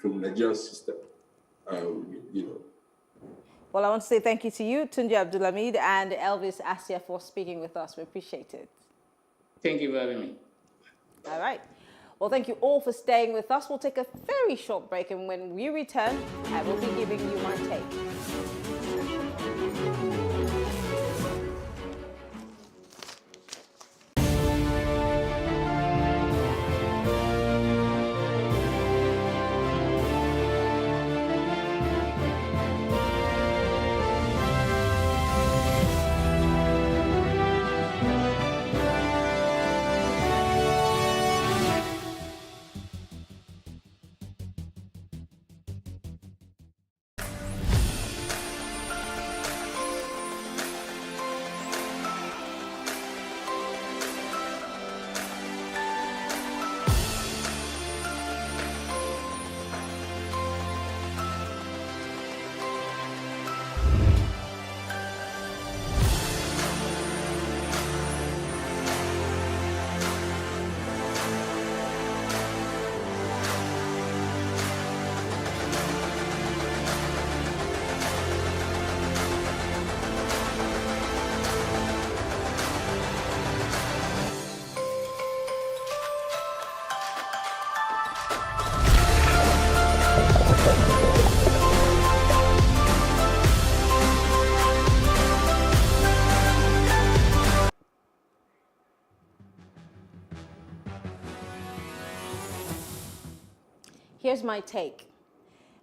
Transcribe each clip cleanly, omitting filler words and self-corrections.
from Nigeria's system. Well, I want to say thank you to you, Tunji Abdulhamid and Elvis Asia, for speaking with us. We appreciate it. Thank you for having me. All right. Well, thank you all for staying with us. We'll take a very short break, and when we return, I will be giving you my take. Here's my take.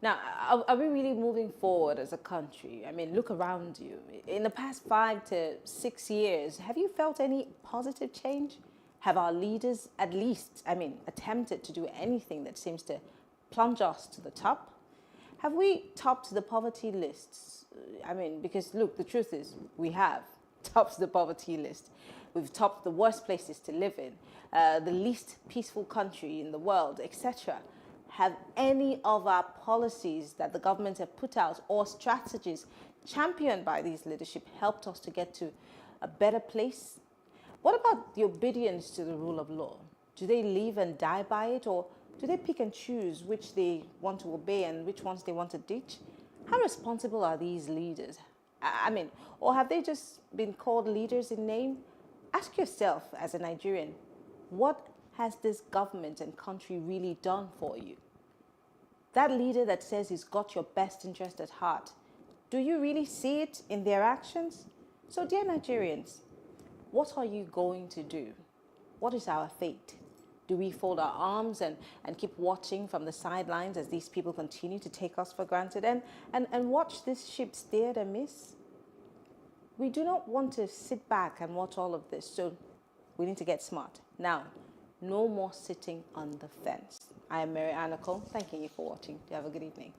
Now, are we really moving forward as a country? I mean, look around you. In the past 5 to 6 years, have you felt any positive change? Have our leaders at least, attempted to do anything that seems to plunge us to the top? Have we topped the poverty lists? Because look, the truth is we have topped the poverty list. We've topped the worst places to live in, the least peaceful country in the world, etc. Have any of our policies that the government have put out or strategies championed by these leadership helped us to get to a better place? What about the obedience to the rule of law? Do they live and die by it, or do they pick and choose which they want to obey and which ones they want to ditch? How responsible are these leaders? Or have they just been called leaders in name? Ask yourself as a Nigerian, what has this government and country really done for you? That leader that says he's got your best interest at heart, do you really see it in their actions? So, dear Nigerians, what are you going to do? What is our fate? Do we fold our arms and keep watching from the sidelines as these people continue to take us for granted and watch this ship steered amiss? We do not want to sit back and watch all of this, so we need to get smart. Now, no more sitting on the fence. I am Mary Anacol, thanking you for watching. You have a good evening.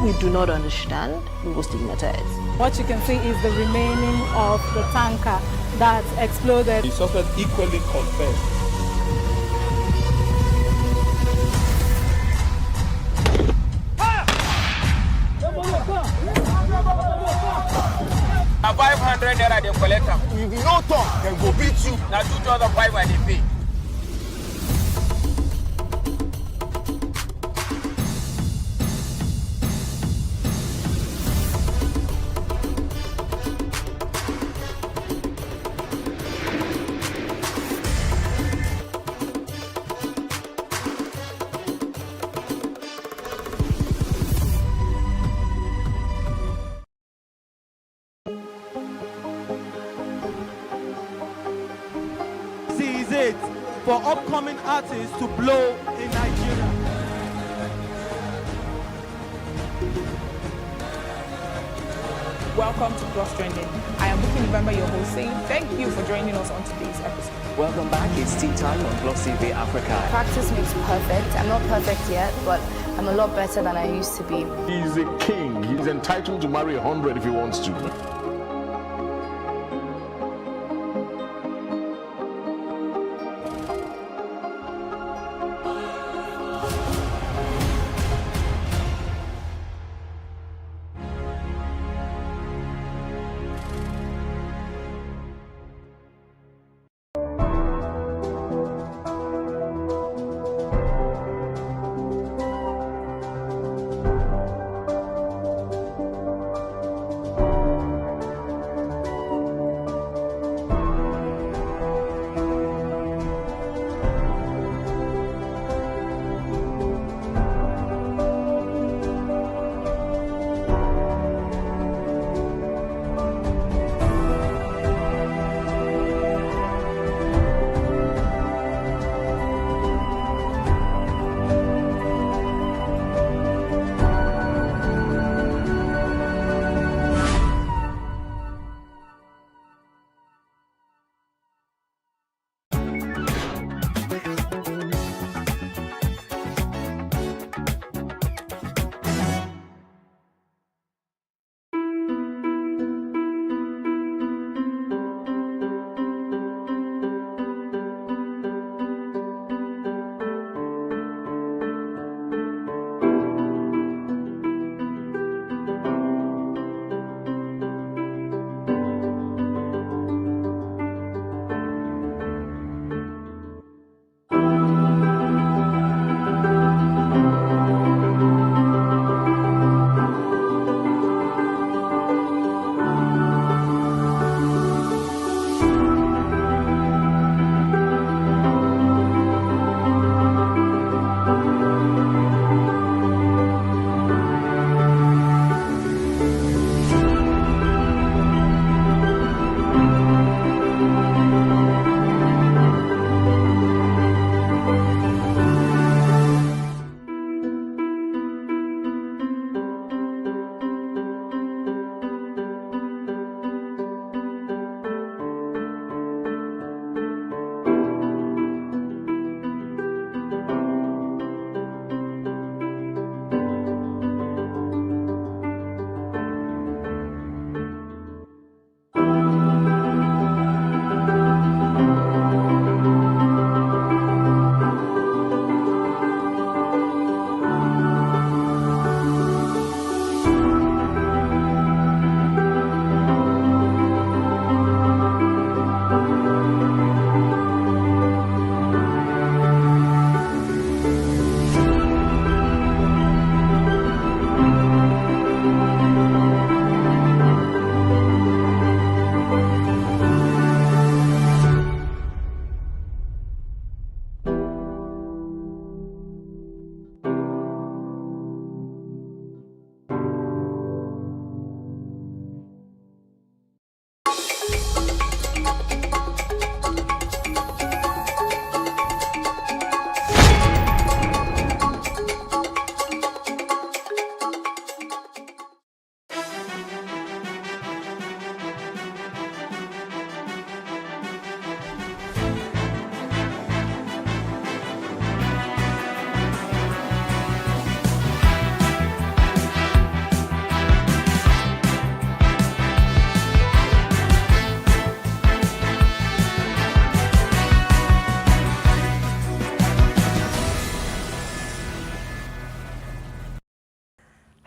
we do not understand, we will stigmatize. What you can see is the remaining of the tanker that exploded. The suspect equally confessed. Now 500 naira they collect them. If you no talk, then go beat you. Now 2,500 they pay. Is it for upcoming artists to blow in Nigeria? Welcome to Plus Trending. I am Booking November, your host, saying thank you for joining us on today's episode. Welcome back. It's tea time on PlusTvAfrica. Practice makes perfect. I'm not perfect yet, but I'm a lot better than I used to be. He's a king. He's entitled to marry 100 if he wants to.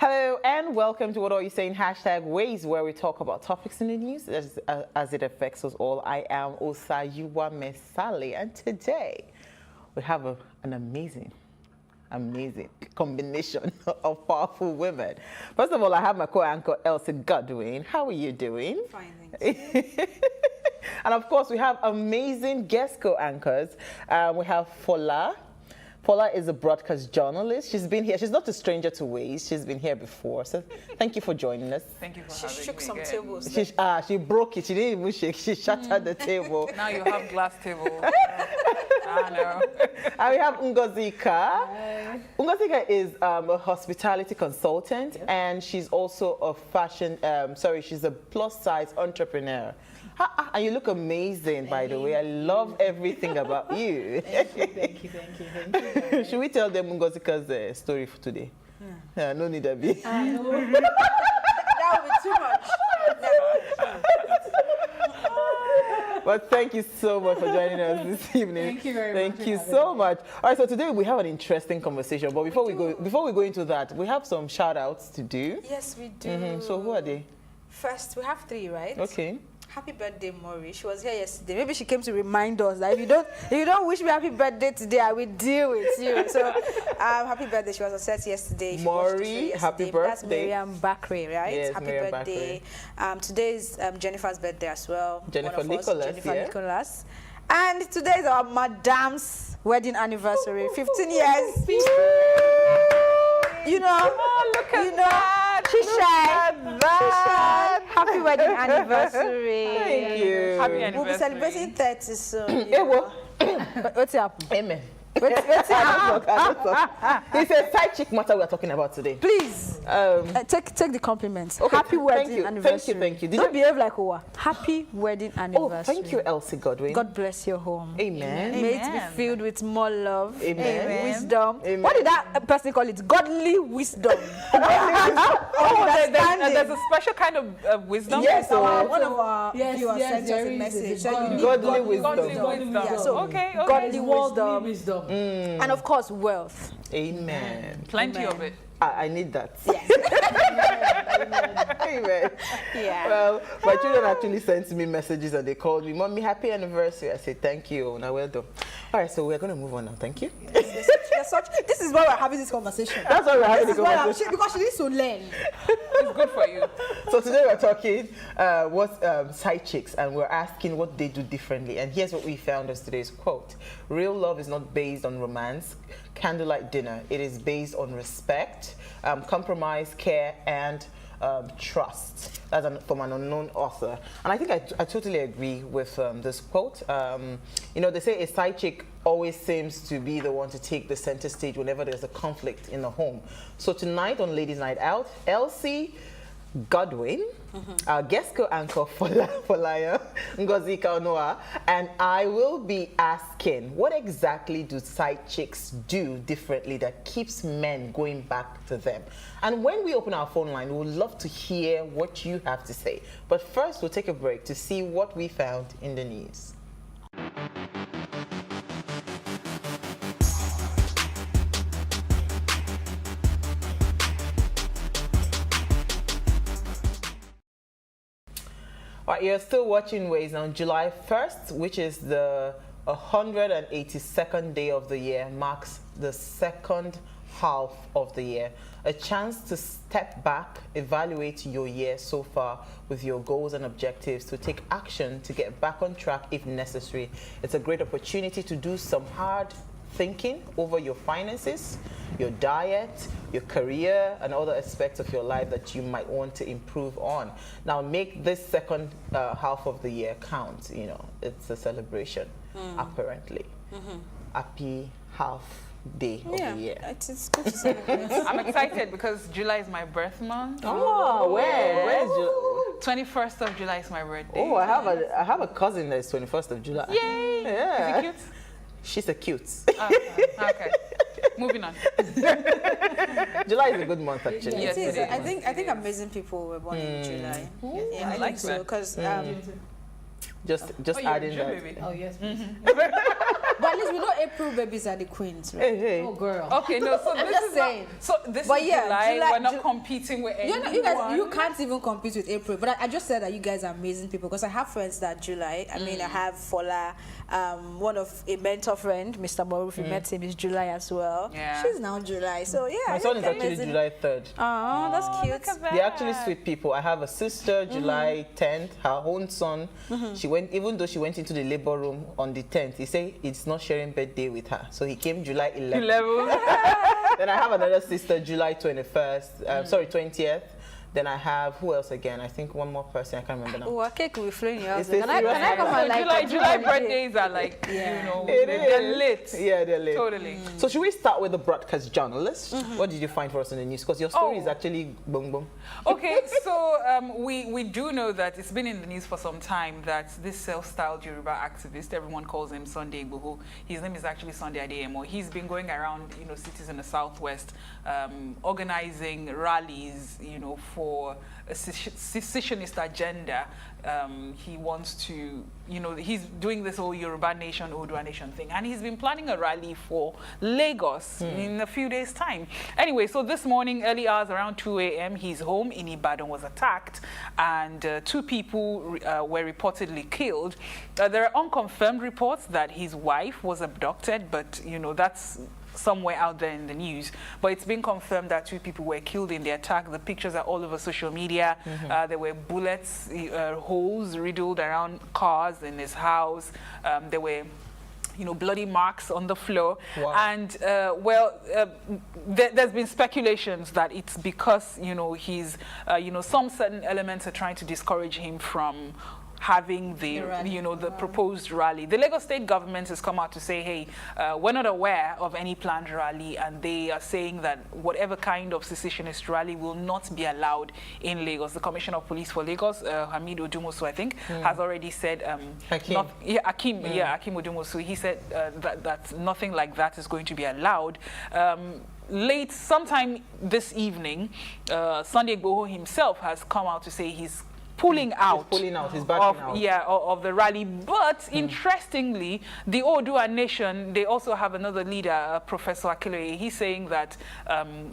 Hello and welcome to What Are You Saying? #Ways, where we talk about topics in the news as it affects us all. I am Osayuwa Mesale, and today we have an amazing combination of powerful women. First of all, I have my co-anchor Elsie Godwin. How are you doing? Fine, thanks. And of course, we have amazing guest co-anchors. We have Fola. Fola is a broadcast journalist. She's been here. She's not a stranger to Ways. She's been here before. So thank you for joining us. Thank you for She having shook me some again. tables. She broke it. She didn't even shake. She shattered the table. Now you have glass table. I know. And we have Ngozika. Ngozika is a hospitality consultant, and she's also a she's a plus-size entrepreneur. And you look amazing, by the way. I love everything about you. Thank you. Should we tell them Ngozika's story for today? Yeah, no need to be. That would be too much. But thank you so much for joining us this evening. Thank you very much. Thank you so much. All right, so today we have an interesting conversation. But before we go into that, we have some shout-outs to do. Yes, we do. So who are they? First, we have 3, right? Okay. Happy birthday, Maury. She was here yesterday. Maybe she came to remind us that if you don't wish me happy birthday today, I will deal with you. So, happy birthday. She was on set yesterday. Maury, happy birthday. That's Miriam Bakri, right? Yes, happy Miriam birthday. Today is Jennifer's birthday as well. Jennifer Nicholas. And today is our Madame's wedding anniversary. 15 years. You know, look at that. She's shy. Happy wedding anniversary. Thank you. Happy anniversary. We'll be celebrating 30 soon. What's happening? Amen. It's a side chick matter we're talking about today. Please, take the compliments. Okay, happy wedding anniversary. Thank you. Don't behave like Owa. Happy wedding anniversary. Oh, thank you, Elsie Godwin. God bless your home. Amen. May it be filled with more love, Amen. wisdom. Amen. What did that person call it? Godly wisdom. There's a special kind of wisdom. Yes, one of our viewers sent us a message. Godly wisdom. Yeah, so okay. Godly wisdom. And of course, wealth. Amen. Plenty of it. I need that. Yes. Amen. Yeah. Well, my children actually sent me messages and they called me, Mommy, happy anniversary. I said, thank you. Now, well done. All right, so we're going to move on now. Thank you. This is why we're having this conversation. That's why we're having this conversation. Because she needs to learn. It's good for you. So today we're talking side chicks, and we're asking what they do differently. And here's what we found as today's quote. Real love is not based on romance, candlelight dinner. It is based on respect, compromise, care, and trust. That's from an unknown author. And I think I totally agree with this quote. You know, they say a side chick always seems to be the one to take the center stage whenever there's a conflict in the home. So tonight on Ladies Night Out, Elsie Godwin, our guest co-anchor Folaya Ngozika Onoa, and I will be asking, what exactly do side chicks do differently that keeps men going back to them? And when we open our phone line, we would love to hear what you have to say. But first, we'll take a break to see what we found in the news. Right, you're still watching Ways. On July 1st, which is the 182nd day of the year, marks the second half of the year. A chance to step back, evaluate your year so far with your goals and objectives, to take action to get back on track if necessary. It's a great opportunity to do some hard thinking over your finances, your diet, your career, and other aspects of your life that you might want to improve on. Now, make this second half of the year count. You know, it's a celebration, apparently. Happy half day of the year. It's good to celebrate. I'm excited because July is my birth month. Oh, where's July? 21st of July is my birthday. Oh, I have a cousin that is 21st of July. Yay! Yeah. Is he cute? She's a cute. Okay. Moving on. July is a good month, actually. Yes, it is. I think amazing people were born in July. Yeah, I like so because just adding that. Oh yes. But at least we know April babies are the queens, right? Hey. Oh, girl. Okay, no, so I'm this just is saying. so this But is yeah, July. We're not competing with anyone. You guys, you can't even compete with April. But I just said that you guys are amazing people because I have friends that July. I mean, I have Fola, one of a mentor friend, Mr. Moruf. You met him, is July as well. Yeah. She's now July. So yeah, My son is actually July 3rd. Oh, that's cute. They're actually sweet people. I have a sister, July 10th, her own son. She went, even though she went into the labor room on the 10th, he said it's not sharing birthday with her. So he came July 11th. Then I have another sister, July 21st, sorry, 20th. Then I have, who else again? I think one more person, I can't remember now. Oh, a cake will be flowing in your house. Can I come and like July birthdays are like, you know, It they're lit. Yeah, they're lit. Totally. So should we start with the broadcast journalist? What did you find for us in the news? Because your story is actually boom boom. Okay, so we do know that it's been in the news for some time that this self-styled Yoruba activist, everyone calls him Sunday Igboho. His name is actually Sunday Adeyemo. He's been going around, you know, cities in the southwest, organizing rallies, you know, for a secessionist agenda. He wants to, you know, he's doing this whole Yoruba nation, Odua nation thing, and he's been planning a rally for Lagos in a few days' time. Anyway, so this morning, early hours around 2 a.m., his home in Ibadan was attacked, and 2 people were reportedly killed. There are unconfirmed reports that his wife was abducted, but, you know, that's somewhere out there in the news, but it's been confirmed that 2 people were killed in the attack. The pictures are all over social media. There were bullets, holes riddled around cars in his house. There were, you know, bloody marks on the floor. Wow. And there's been speculations that it's because, you know, he's, you know, some certain elements are trying to discourage him from having the you know, the proposed rally. The Lagos state government has come out to say, hey, we're not aware of any planned rally, and they are saying that whatever kind of secessionist rally will not be allowed in Lagos. The Commissioner of Police for Lagos, Hamid Odumosu, I think, has already said, Hakeem Odumosu, he said that nothing like that is going to be allowed. Late, sometime this evening, Sunday Igboho himself has come out to say he's pulling out, he's backing out. Yeah, of the rally. But interestingly, the Odua nation, they also have another leader, Professor Akiloye. He's saying that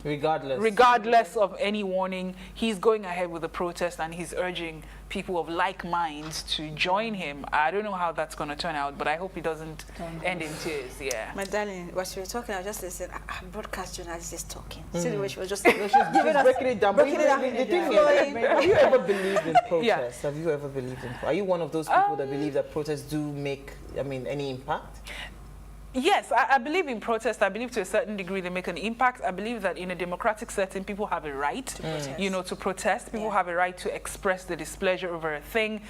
regardless of any warning, he's going ahead with the protest, and he's urging people of like minds to join him. I don't know how that's going to turn out, but I hope it doesn't end in tears. Yeah. My darling, while she was talking, I just listened. Broadcast journalist is talking. See the way she was just breaking it down. The thing is, have you ever believed in protest? Yeah. Have you ever believed in? Are you one of those people that believe that protests do make, I mean, any impact? Yes, I believe in protest. I believe to a certain degree they make an impact. I believe that in a democratic setting, people have a right, you know, to protest. People have a right to express the displeasure over a thing.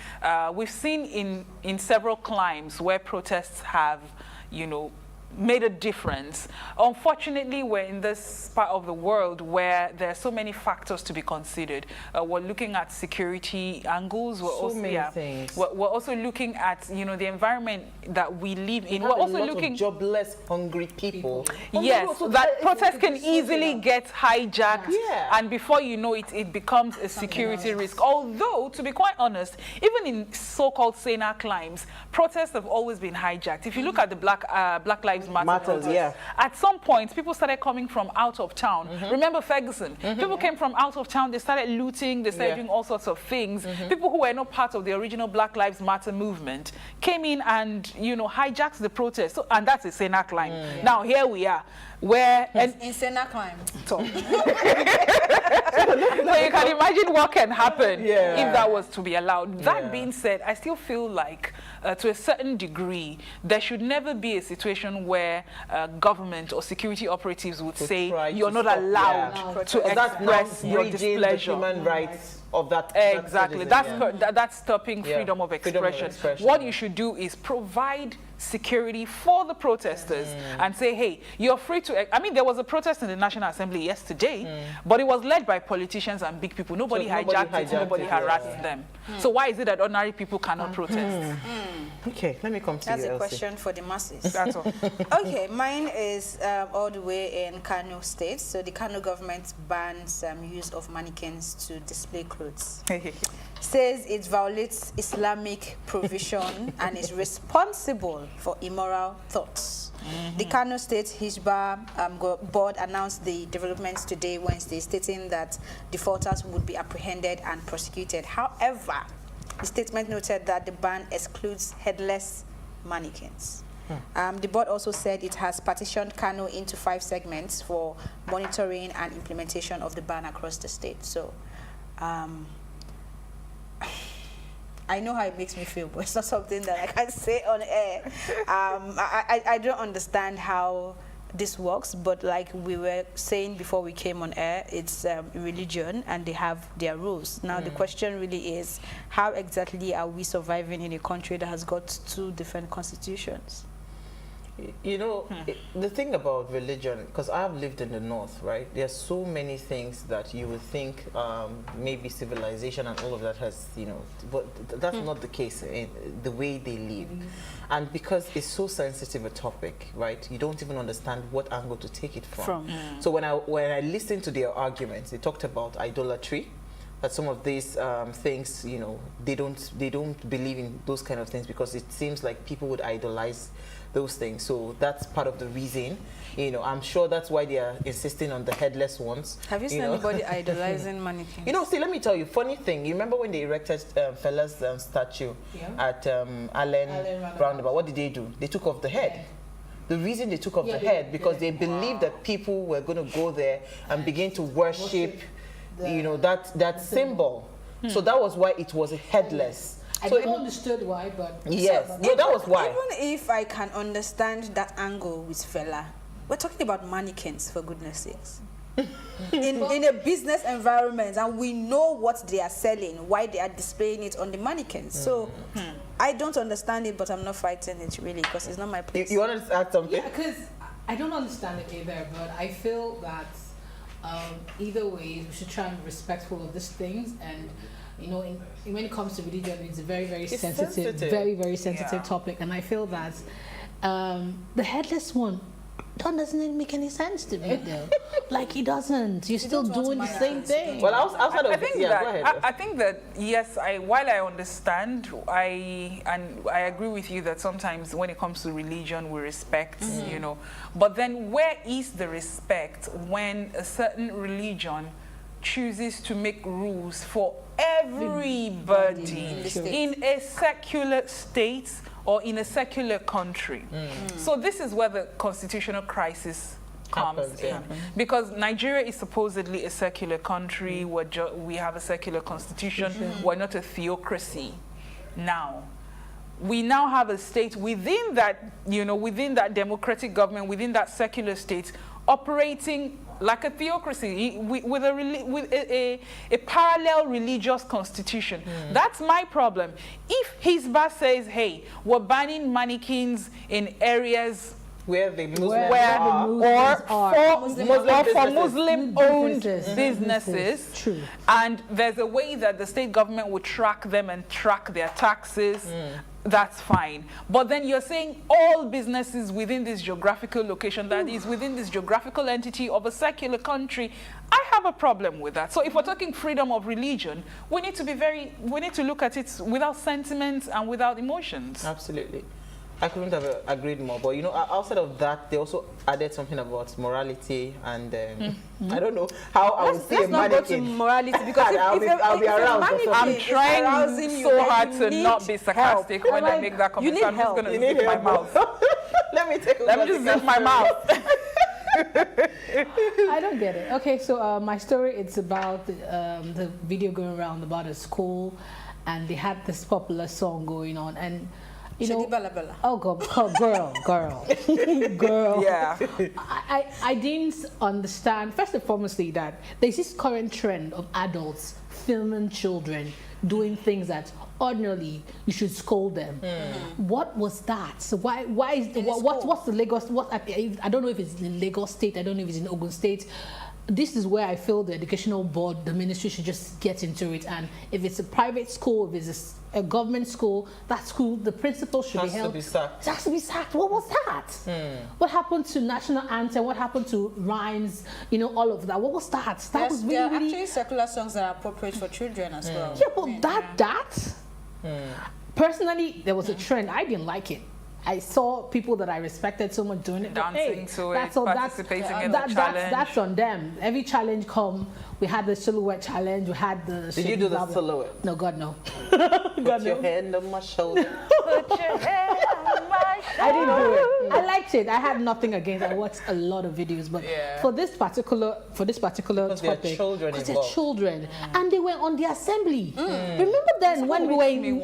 We've seen in several climes where protests have, you know, made a difference. Unfortunately, we're in this part of the world where there are so many factors to be considered. We're looking at security angles. We're also looking at, you know, the environment that we live in. We're also looking at jobless, hungry people. Yes, that protest can easily get hijacked, and before you know it, it becomes a security risk. Although, to be quite honest, even in so-called saner climes, protests have always been hijacked. If you look at the Black Lives Matter, at some point, people started coming from out of town. Remember Ferguson? People came from out of town, they started looting, they started doing all sorts of things. People who were not part of the original Black Lives Matter movement came in and, you know, hijacked the protest. So, and that's a saner climb. Now, here we are, where... in saner climb. So you can imagine what can happen if that was to be allowed. That being said, I still feel like, to a certain degree, there should never be a situation where government or security operatives would say you're not allowed to express your displeasure. Human rights of that. Exactly. That's stopping freedom of expression. What you should do is provide security for the protesters and say, hey, you're free to... I mean, there was a protest in the National Assembly yesterday, but it was led by politicians and big people. Nobody hijacked it, nobody harassed them. So why is it that ordinary people cannot protest? Okay, let me come to you, That's a question for the masses. That's all. Okay, mine is all the way in Kano State. So the Kano government bans use of mannequins to display clothes. Says it violates Islamic provision and is responsible for immoral thoughts. The Kano State Hisbah board announced the developments today, Wednesday, stating that defaulters would be apprehended and prosecuted. However, the statement noted that the ban excludes headless mannequins. The board also said it has partitioned Kano into 5 segments for monitoring and implementation of the ban across the state. So, I know how it makes me feel, but it's not something that I can say on air. I don't understand how this works, but like we were saying before we came on air, it's religion and they have their rules. Now the question really is, how exactly are we surviving in a country that has got 2 different constitutions? You know, the thing about religion, because I've lived in the north, right? There's so many things that you would think maybe civilization and all of that has, you know, but that's not the case in the way they live. And because it's so sensitive a topic, right? You don't even understand what angle to take it from. So when I listened to their arguments, they talked about idolatry, that some of these things, you know, they don't believe in those kind of things because it seems like people would idolize those things. So that's part of the reason. You know, I'm sure that's why they are insisting on the headless ones. Have you seen anybody idolizing mannequins? You know, see, let me tell you, funny thing. You remember when they erected Fela's statue at Allen Roundabout? What did they do? They took off the head. The reason they took off the head because they believed that people were going to go there and begin to worship you know, that symbol. So that was why it was headless. I don't understood why, but yes, no, that was why. Even if I can understand that angle with Fela, we're talking about mannequins, for goodness sakes. in a business environment, and we know what they are selling, why they are displaying it on the mannequins. So I don't understand it, but I'm not fighting it really because it's not my place. You want to add something? Yeah, because I don't understand it either, but I feel that either way, we should try and be respectful of these things. And you know, when it comes to religion, it's a very, very sensitive, very, very sensitive topic. And I feel that the headless one doesn't make any sense to me, though. Like, it doesn't. You're still doing the same thing. Well, outside of this, yeah, go ahead. I think that, yes, while I understand, I agree with you that sometimes when it comes to religion, we respect, you know. But then where is the respect when a certain religion chooses to make rules for everybody in a secular state or in a secular country? So this is where the constitutional crisis comes in. Because Nigeria is supposedly a secular country, we have a secular constitution, we're not a theocracy. Now, we now have a state within that, you know, within that democratic government, within that secular state, operating like a theocracy with a parallel religious constitution. That's my problem. If Hisbah says, hey, we're banning mannequins in areas where the Muslims or for Muslim-owned businesses, and there's a way that the state government would track them and track their taxes, that's fine. But then you're saying all businesses within this geographical location, that is within this geographical entity of a secular country, I have a problem with that. So if we're talking freedom of religion, we need to look at it without sentiments and without emotions. Absolutely. I couldn't have agreed more, but you know, outside of that, they also added something about morality, and I don't know how I would see a mannequin. Let's not go to morality, because I'll be around. I'm trying so hard to not be sarcastic when I make that comment. I'm just going to zip my mouth. Let me just zip my mouth. I don't get it. Okay, so my story, it's about the video going around about a school, and they had this popular song going on, and you know, oh God, girl. Yeah. I didn't understand, first and foremostly, that there's this current trend of adults filming children doing things that ordinarily you should scold them. What was that? So why is what's the Lagos? I don't know if it's in Lagos State. I don't know if it's in Ogun State. This is where I feel the educational board, the ministry, should just get into it. And if it's a private school, if it's a government school, that school, the principal should be held. It has to be sacked. What was that? What happened to national anthem? What happened to rhymes? You know, all of that. What was that? That was really, there are actually secular songs that are appropriate for children as well. Yeah, but personally, there was a trend. I didn't like it. I saw people that I respected so much doing it. But, Dancing to it, that's all, participating in the challenge. That's on them. Every challenge we had the silhouette challenge, we had the... Did you do the silhouette? No, God, no. Put your hand on my shoulder. Put your hand on my shoulder. I didn't do it. I liked it. I had nothing against. I watched a lot of videos, but for this particular topic, because they're children, and they were on the assembly. Remember then when we were in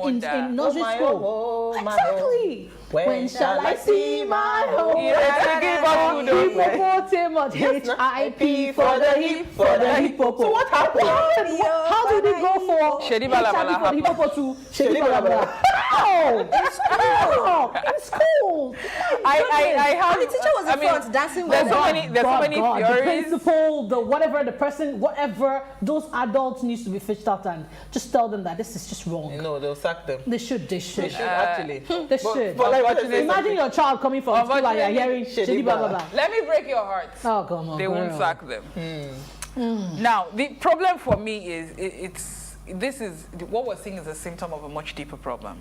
nursery school? Exactly. When shall I see my home? Hippopotamus, H-I-P for the hippopotamus. So what happened? How did it go for Shedi Balabala for the hippopotamus? Shedi Balabala. Oh, in school. I have. The teacher was in front dancing. There's so many theories. The principal, the person, whatever, those adults needs to be fished out and just tell them that this is just wrong. No, they'll sack them. They should actually. They should. But imagine your child coming from school and you're hearing shady blah blah blah. Let me break your heart. Oh, come on. They won't sack them. Now, the problem for me is this is what we're seeing is a symptom of a much deeper problem.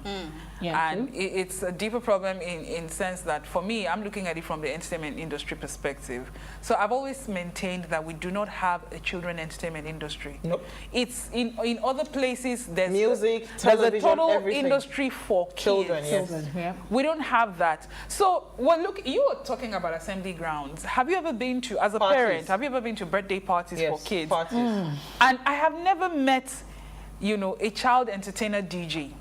And it's a deeper problem in sense that for me, I'm looking at it from the entertainment industry perspective. So I've always maintained that we do not have a children entertainment industry. Nope. It's in other places there's music, there's a television, total everything. industry for children. kids. We don't have that. So well, look, you were talking about assembly grounds. Have you ever been to, as a parent, have you ever been to birthday parties for kids? Parties. And I have never met, you know, a child entertainer DJ.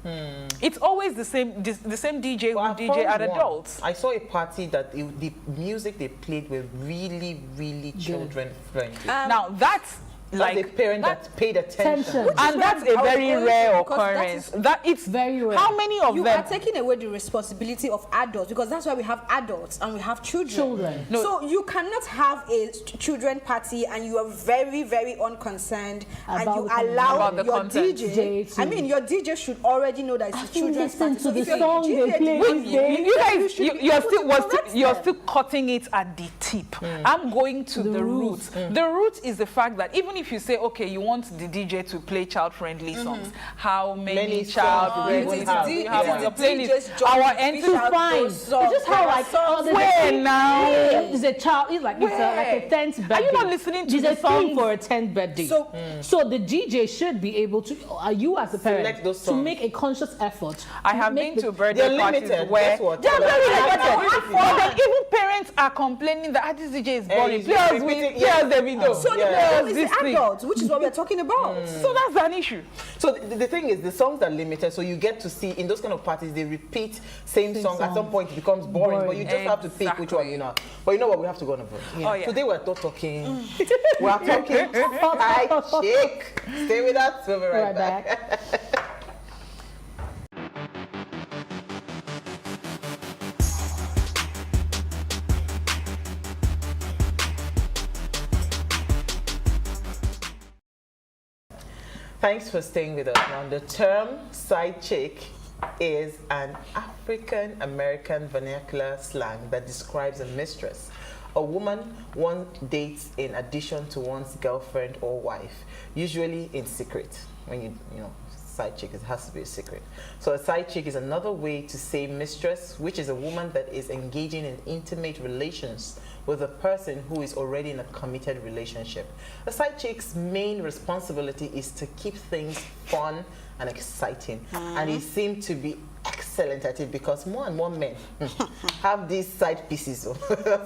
It's always the same DJ who DJ at adults. I saw a party that the music they played were really, really children friendly. Now that's like a parent that paid attention. And that's a very rare occurrence. That it's very rare. How many of them? You are taking away the responsibility of adults, because that's why we have adults and we have children. No. So you cannot have a children party and you are very, very unconcermed and you allow your DJ. I mean, your DJ should already know that it's a children's party. To the song they play. You guys, you're still cutting it at the tip. I'm going to the roots. The root is the fact that even if you say, okay, you want the DJ to play child-friendly songs, how many child-friendly songs you have on your playlist? Our entry fine. It's just how like where now? It's a child. It's like it's like a 10th birthday. Are you not listening to the song for a 10th birthday? So the DJ should be able to. You as a parent to make a conscious effort. I have been to birthday parties where they're very limited. Even parents are complaining that this DJ is boring. Players the video. So the problem is the adults, which is what we're talking about. So that's an issue. So the thing is, the songs are limited, so you get to see in those kind of parties they repeat same song. At some point it becomes boring, but you just have to pick which one you know. But you know what, we have to go on a break. Today we're not talking. We are talking high chick. Stay with us. We'll be right back. Thanks for staying with us. Now, the term side chick is an African American vernacular slang that describes a mistress, a woman one dates in addition to one's girlfriend or wife, usually in secret. When you know, side chick, it has to be a secret. So a side chick is another way to say mistress, which is a woman that is engaging in intimate relations with a person who is already in a committed relationship. A side chick's main responsibility is to keep things fun and exciting, and he seemed to be excellent at it because more and more men have these side pieces.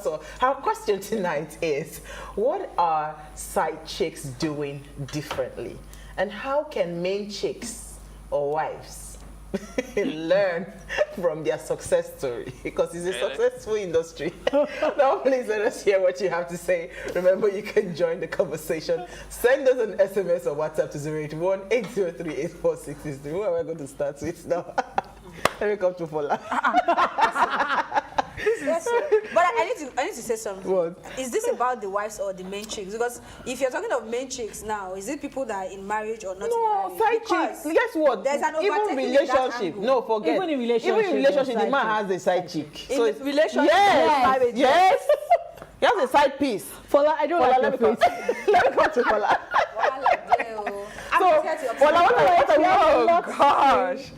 So our question tonight is, what are side chicks doing differently? And how can main chicks or wives learn from their success story? Because it's a successful industry. Now please let us hear what you have to say. Remember, you can join the conversation. Send us an SMS or WhatsApp to 081-803-84663. Who am I going to start with now? Let me come to Fola. But I need to say something. What? Is this about the wives or the main chicks? Because if you're talking of main chicks now, is it people that are in marriage or not in marriage? No, side chicks. Guess what? There's an even relationship. No, forget. Even in relationship, the man has a side chick. So in relationship, yes, yes. He has a side piece. Fola, I don't like your face. Let me come to Fola. Oh gosh.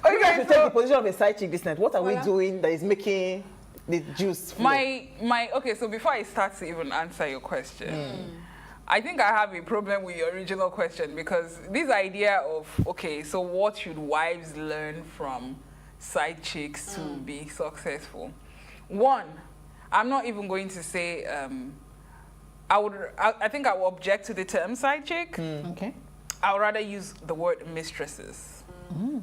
Okay, to take the position of a side chick this night. What are we doing that is making the juice flow? Okay, so before I start to even answer your question, I think I have a problem with your original question, because this idea of, okay, so what should wives learn from side chicks to be successful? One, I'm not even going to say, I think I will object to the term side chick. Okay. I would rather use the word mistresses.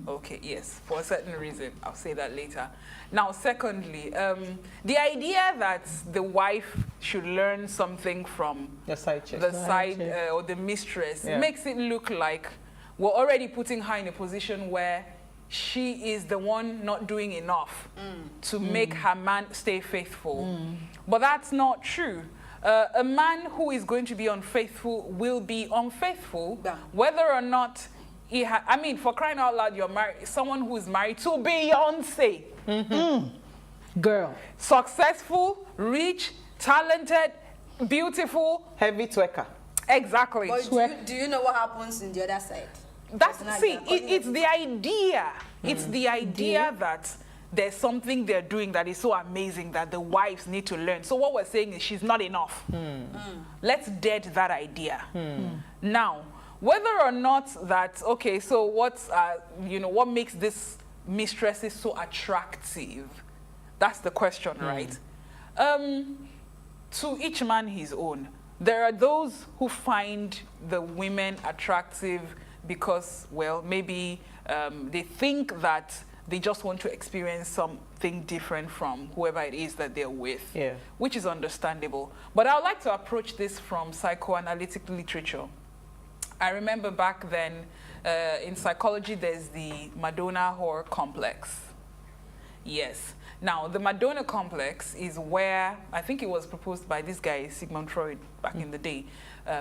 Okay, yes, for a certain reason. I'll say that later. Now, secondly, the idea that the wife should learn something from the side chick, or the mistress makes it look like we're already putting her in a position where she is the one not doing enough to make her man stay faithful. But that's not true. A man who is going to be unfaithful will be unfaithful, whether or not he I mean, for crying out loud, you're married, someone who is married to Beyonce. Girl. Successful, rich, talented, beautiful. Heavy twerker. Exactly. But do you know what happens in the other side? It's the idea. It's the idea that there's something they're doing that is so amazing that the wives need to learn. So what we're saying is she's not enough. Let's dead that idea. Now, whether or not that, okay, so what's, what makes this mistresses so attractive? That's the question, right? To each man his own. There are those who find the women attractive because, well, maybe they think that they just want to experience something different from whoever it is that they're with, which is understandable. But I would like to approach this from psychoanalytic literature. I remember back then, in psychology, there's the Madonna whore complex. Yes. Now, the Madonna complex is where, I think it was proposed by this guy, Sigmund Freud, back in the day.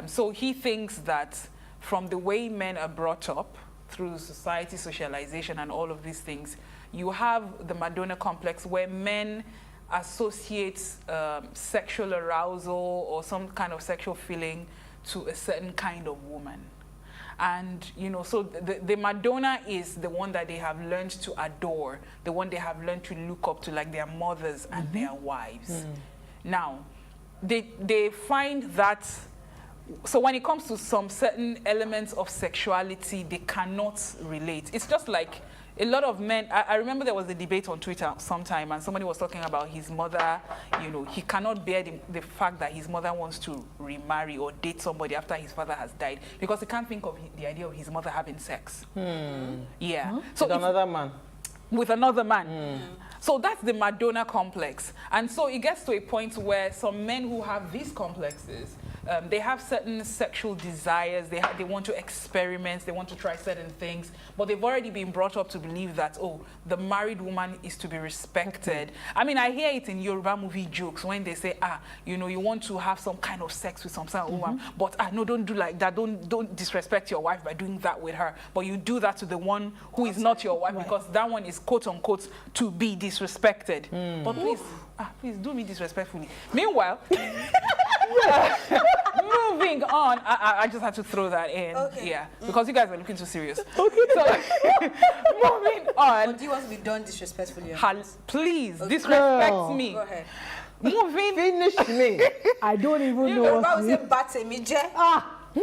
So he thinks that from the way men are brought up, through society, socialization, and all of these things, you have the Madonna complex where men associate sexual arousal or some kind of sexual feeling to a certain kind of woman. And, so the Madonna is the one that they have learned to adore, the one they have learned to look up to, like their mothers and their wives. Now, they find that, so when it comes to some certain elements of sexuality, they cannot relate. It's just like a lot of men, I remember there was a debate on Twitter sometime, and somebody was talking about his mother, he cannot bear the fact that his mother wants to remarry or date somebody after his father has died, because he can't think of the idea of his mother having sex. Yeah. So with another man. With another man. So that's the Madonna complex. And so it gets to a point where some men who have these complexes, they have certain sexual desires, they want to experiment, they want to try certain things, but they've already been brought up to believe that, oh, the married woman is to be respected. I mean, I hear it in Yoruba movie jokes when they say, you want to have some kind of sex with some certain woman, but no, don't do like that, don't disrespect your wife by doing that with her, but you do that to the one who is not your wife, because that one is quote unquote to be disrespected. But please do me disrespectfully. Meanwhile, moving on, I just had to throw that in. Yeah, because you guys are looking too serious. So, moving on. But do you want to be done disrespectfully? Please, disrespect me. Go ahead. Moving. Finish me. I don't even know what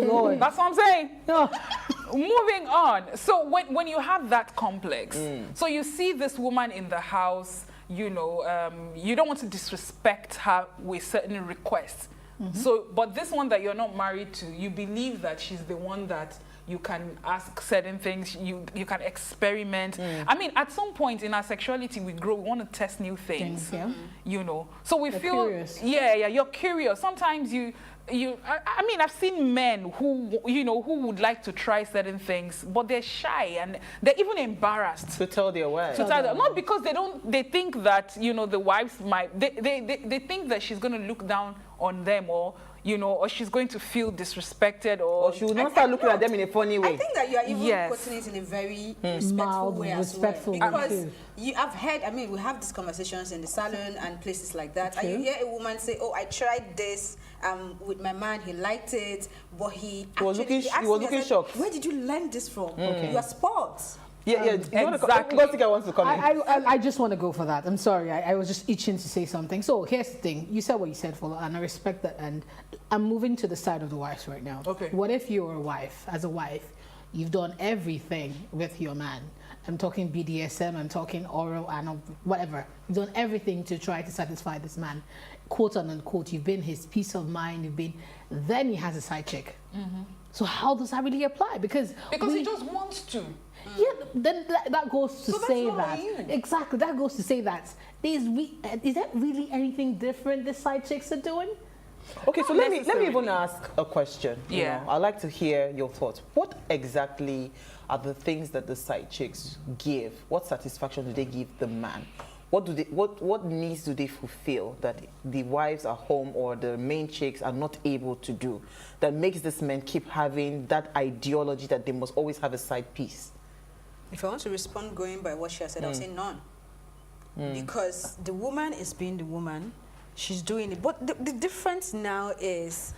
Lord. That's what I'm saying. Moving on. So when you have that complex, so you see this woman in the house, you don't want to disrespect her with certain requests. So, but this one that you're not married to, you believe that she's the one that you can ask certain things, you can experiment. I mean, at some point in our sexuality, we grow, we want to test new things, So we feel, curious. You're curious. Sometimes I mean, I've seen men who, who would like to try certain things, but they're shy and they're even embarrassed to tell their wives. Not because they think that, the wives might, they think that she's going to look down on them, or she's going to feel disrespected, or she will not start looking at them in a funny way. I think that you are even putting it in a very respectful way as well. Because I've heard, we have these conversations in the salon and places like that, and you hear a woman say, oh, I tried this with my man, he liked it, but he was looking shocked. Where did you learn this from? You are sports. Yeah, exactly. Gosika wants to come in. I just want to go for that. I'm sorry. I was just itching to say something. So here's the thing. You said what you said, Fola, and I respect that. And I'm moving to the side of the wives right now. Okay. What if you're a wife? As a wife, you've done everything with your man. I'm talking BDSM, I'm talking oral, and whatever. You've done everything to try to satisfy this man. Quote unquote, you've been his peace of mind, then he has a side chick. So how does that really apply? Because he just wants to. Yeah, then that goes to say that. You. Exactly, that goes to say that. Is that really anything different the side chicks are doing? Okay, so let me even ask a question. Yeah. You know, I'd like to hear your thoughts. What exactly are the things that the side chicks give? What satisfaction do they give the man? What needs do they fulfill that the wives at home or the main chicks are not able to do that makes this man keep having that ideology that they must always have a side piece? If I want to respond going by what she has said, I'll say none. Because the woman is being the woman, she's doing it. But the difference now is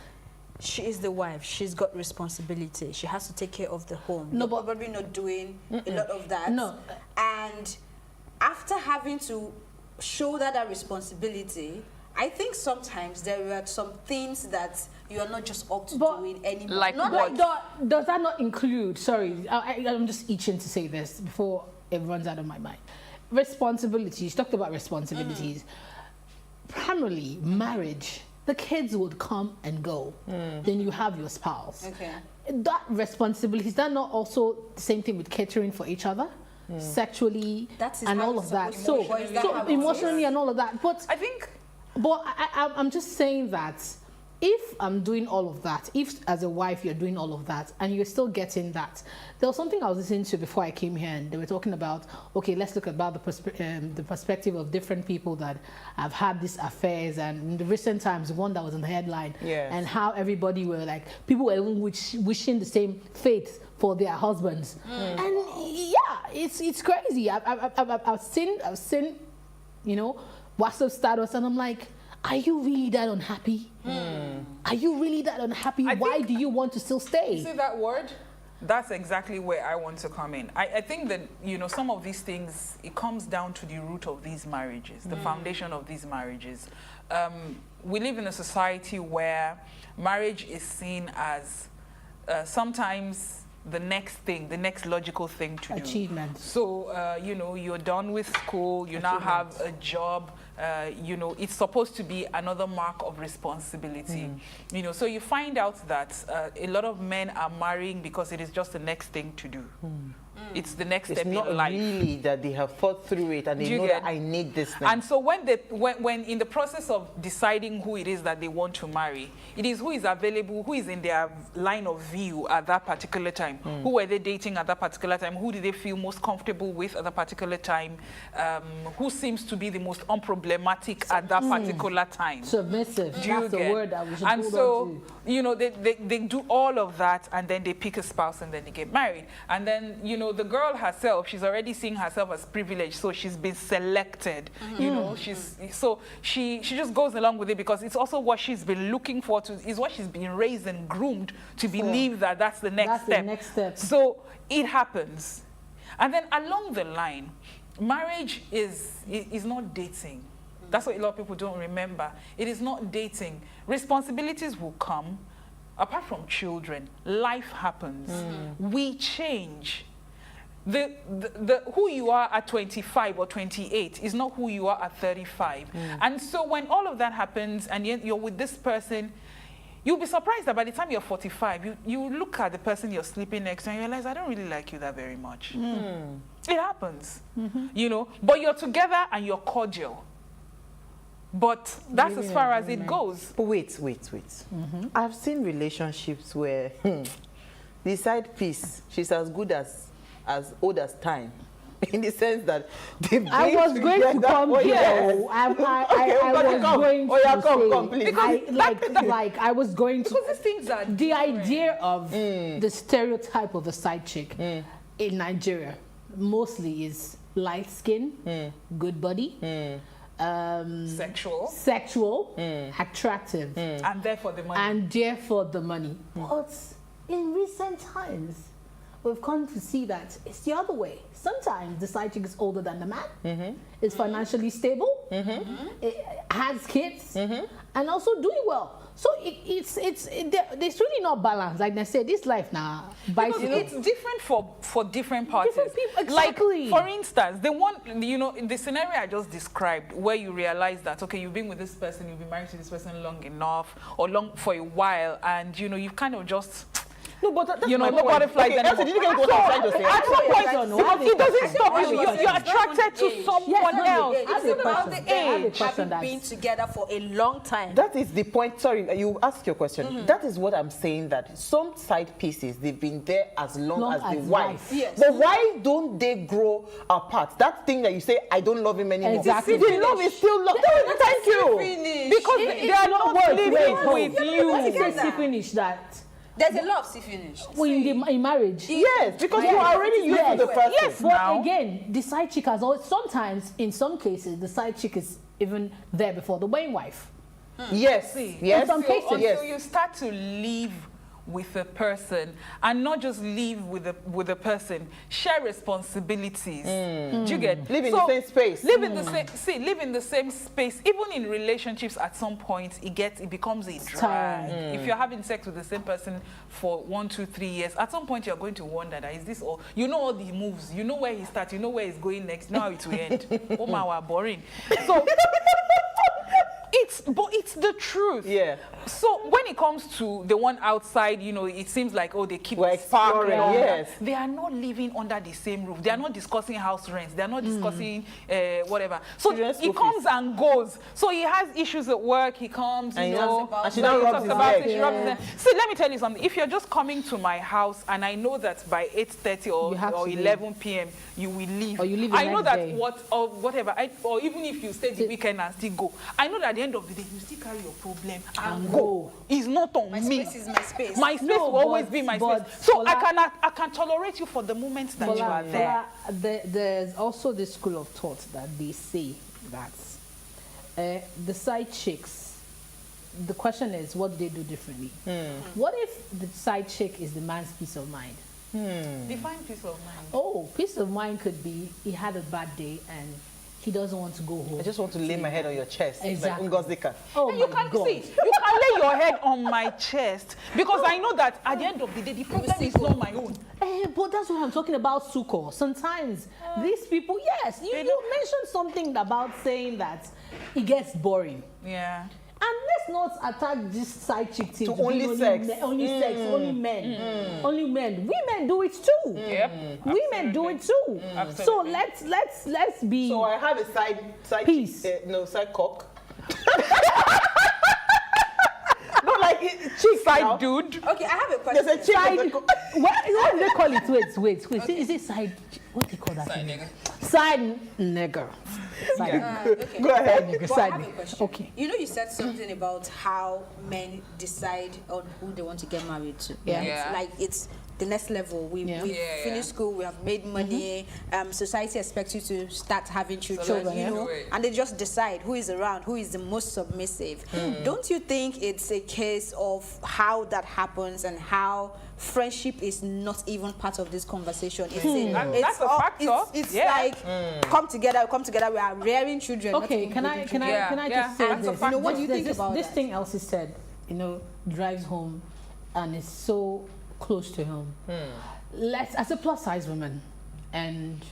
she is the wife. She's got responsibility. She has to take care of the home. No, You're probably not doing a lot of that. No. And after having to shoulder that responsibility, I think sometimes there are some things that you are not just up to doing anymore. Like what? Does that not include, sorry, I'm just itching to say this before it runs out of my mind. Responsibilities, talked about responsibilities. Primarily, marriage, the kids would come and go. Then you have your spouse. Okay. That responsibility, is that not also the same thing with catering for each other? Sexually and all of that. So emotionally and all of that. But I think... But I'm just saying that if I'm doing all of that, if as a wife you're doing all of that and you're still getting that, there was something I was listening to before I came here and they were talking about, okay, let's look about the perspective of different people that have had these affairs, and in the recent times, one that was in the headline, and how everybody were like, people were even wishing the same fate for their husbands. And yeah, it's crazy. I've seen, you know, WhatsApp status, and I'm like, are you really that unhappy? Are you really that unhappy? Why do you want to still stay? You see that word? That's exactly where I want to come in. I think that, you know, some of these things, it comes down to the root of these marriages, the foundation of these marriages. We live in a society where marriage is seen as sometimes the next thing, the next logical thing to do. Achievement. So, you know, you're done with school, you now have a job, you know, it's supposed to be another mark of responsibility. You know, so you find out that a lot of men are marrying because it is just the next thing to do. It's the next step in life. It's not really that they have thought through it and they know that I need this thing. And so when in the process of deciding who it is that they want to marry, it is who is available, who is in their line of view at that particular time. Who were they dating at that particular time? Who did they feel most comfortable with at that particular time? Who seems to be the most unproblematic at that particular time? Submissive. That's the word that we should And hold so, on to. you know, they do all of that, and then they pick a spouse, and then they get married. And then, you know, the girl herself, she's already seeing herself as privileged, so she's been selected. You know, she just goes along with it because it's also what she's been looking for is what she's been raised and groomed to believe that that's the next step. So it happens. And then along the line, marriage is not dating. That's what a lot of people don't remember. It is not dating. Responsibilities will come. Apart from children, life happens. We change. The who you are at 25 or 28 is not who you are at 35. And so when all of that happens and you're with this person, you'll be surprised that by the time you're 45, you look at the person you're sleeping next to and you realize, I don't really like you that very much. It happens, you know, but you're together and you're cordial. But that's as far as it goes. But wait. I've seen relationships where the side piece, she's as good as old as time. In the sense that I was going to come here. I was going to. Because these things are the idea of the stereotype of the side chick in Nigeria mostly is light skin, good body, sexual, attractive, and there for the money. But in recent times, we've come to see that it's the other way. Sometimes the side chick is older than the man, is financially stable, it has kids, and also doing well. So there's really not balance. Like I said, this life now, because it's different for different parties. Different people, exactly. Like, for instance, the one, the scenario I just described, where you realize that, okay, you've been with this person, you've been married to this person long enough, or long for a while, and, you've kind of just... No, but that's no butterflies anymore. Did you get what I'm trying to say? At some point, it doesn't stop you. You're attracted to someone else. It's about the age. Having been together for a long time. That is the point. Sorry, you ask your question. That is what I'm saying, that some side pieces, they've been there as long as the wife. Yes. But why don't they grow apart? That thing that you say, I don't love him anymore. Exactly. The love is still love. Thank you. Because they are not living with you. What is it finish that? There's a lot of finish. In marriage. Yes, because you are already used to the person. Yes, but again, the side chick has always, sometimes, in some cases, the side chick is even there before the main wife. Yes, yes. In some cases. Until you start to live with a person, and not just live with a person, share responsibilities. Do you get? Live in the same space. Live in the same. Live in the same space. Even in relationships, at some point, it becomes a drag. If you're having sex with the same person for 1, 2, 3 years, at some point you're going to wonder that is this all? You know all the moves. You know where he starts. You know where he's going next. You know how it will end. Oh my, we're boring. So. It's the truth. Yeah. So when it comes to the one outside, it seems like, they keep exploring. Yes. They are not living under the same roof. They are not discussing house rents. They are not discussing whatever. So he comes and goes. So he has issues at work. He comes, and she now rubs his leg. See, let me tell you something. If you're just coming to my house and I know that by 8:30 or 11 p.m. you will leave. Or you leave I know that day. whatever. Or even if you stay the weekend and still go. I know that at the end of the day, you still carry your problem and go. It's not on me. My space is my space. My space will always be my space. So I can tolerate you for the moment that you are there. There's also this school of thought that they say that the side chicks, the question is, what do they do differently? What if the side chick is the man's peace of mind? Define peace of mind. Oh, peace of mind could be he had a bad day and he doesn't want to go home. I just want to lay my head on your chest. Exactly. Like Ngozika. Oh, and you can see, you can lay your head on my chest because I know that at the end of the day, the problem is not my own. But that's what I'm talking about, Suko. Sometimes these people, yes, you mentioned something about saying that it gets boring. Yeah. And let's not attack this side chick thing to only sex. Only sex, only men. Only men. Women do it too. Yep. Women do it too. So let's be. So I have a side piece. Side cock. Not like chick side now. Dude. Okay, I have a question. There's a chick. Side, what do they call it? Wait. Okay. Is it side? What do they call that? Side nigger. Side nigger. Okay. Go ahead. Nigger. But I Side have a nigger. question. Okay. You said something about how men decide on who they want to get married to. Yeah. Right? Yeah. Like it's the next level. We've finished school. We have made money. Society expects you to start having children. And they just decide who is around, who is the most submissive. Don't you think it's a case of how that happens and how friendship is not even part of this conversation? That's a factor. It's like come together. We are rearing children. Okay, can I just say this? What do you think about this that? thing Elsie said, drives home and is so close to home. As a plus size woman, and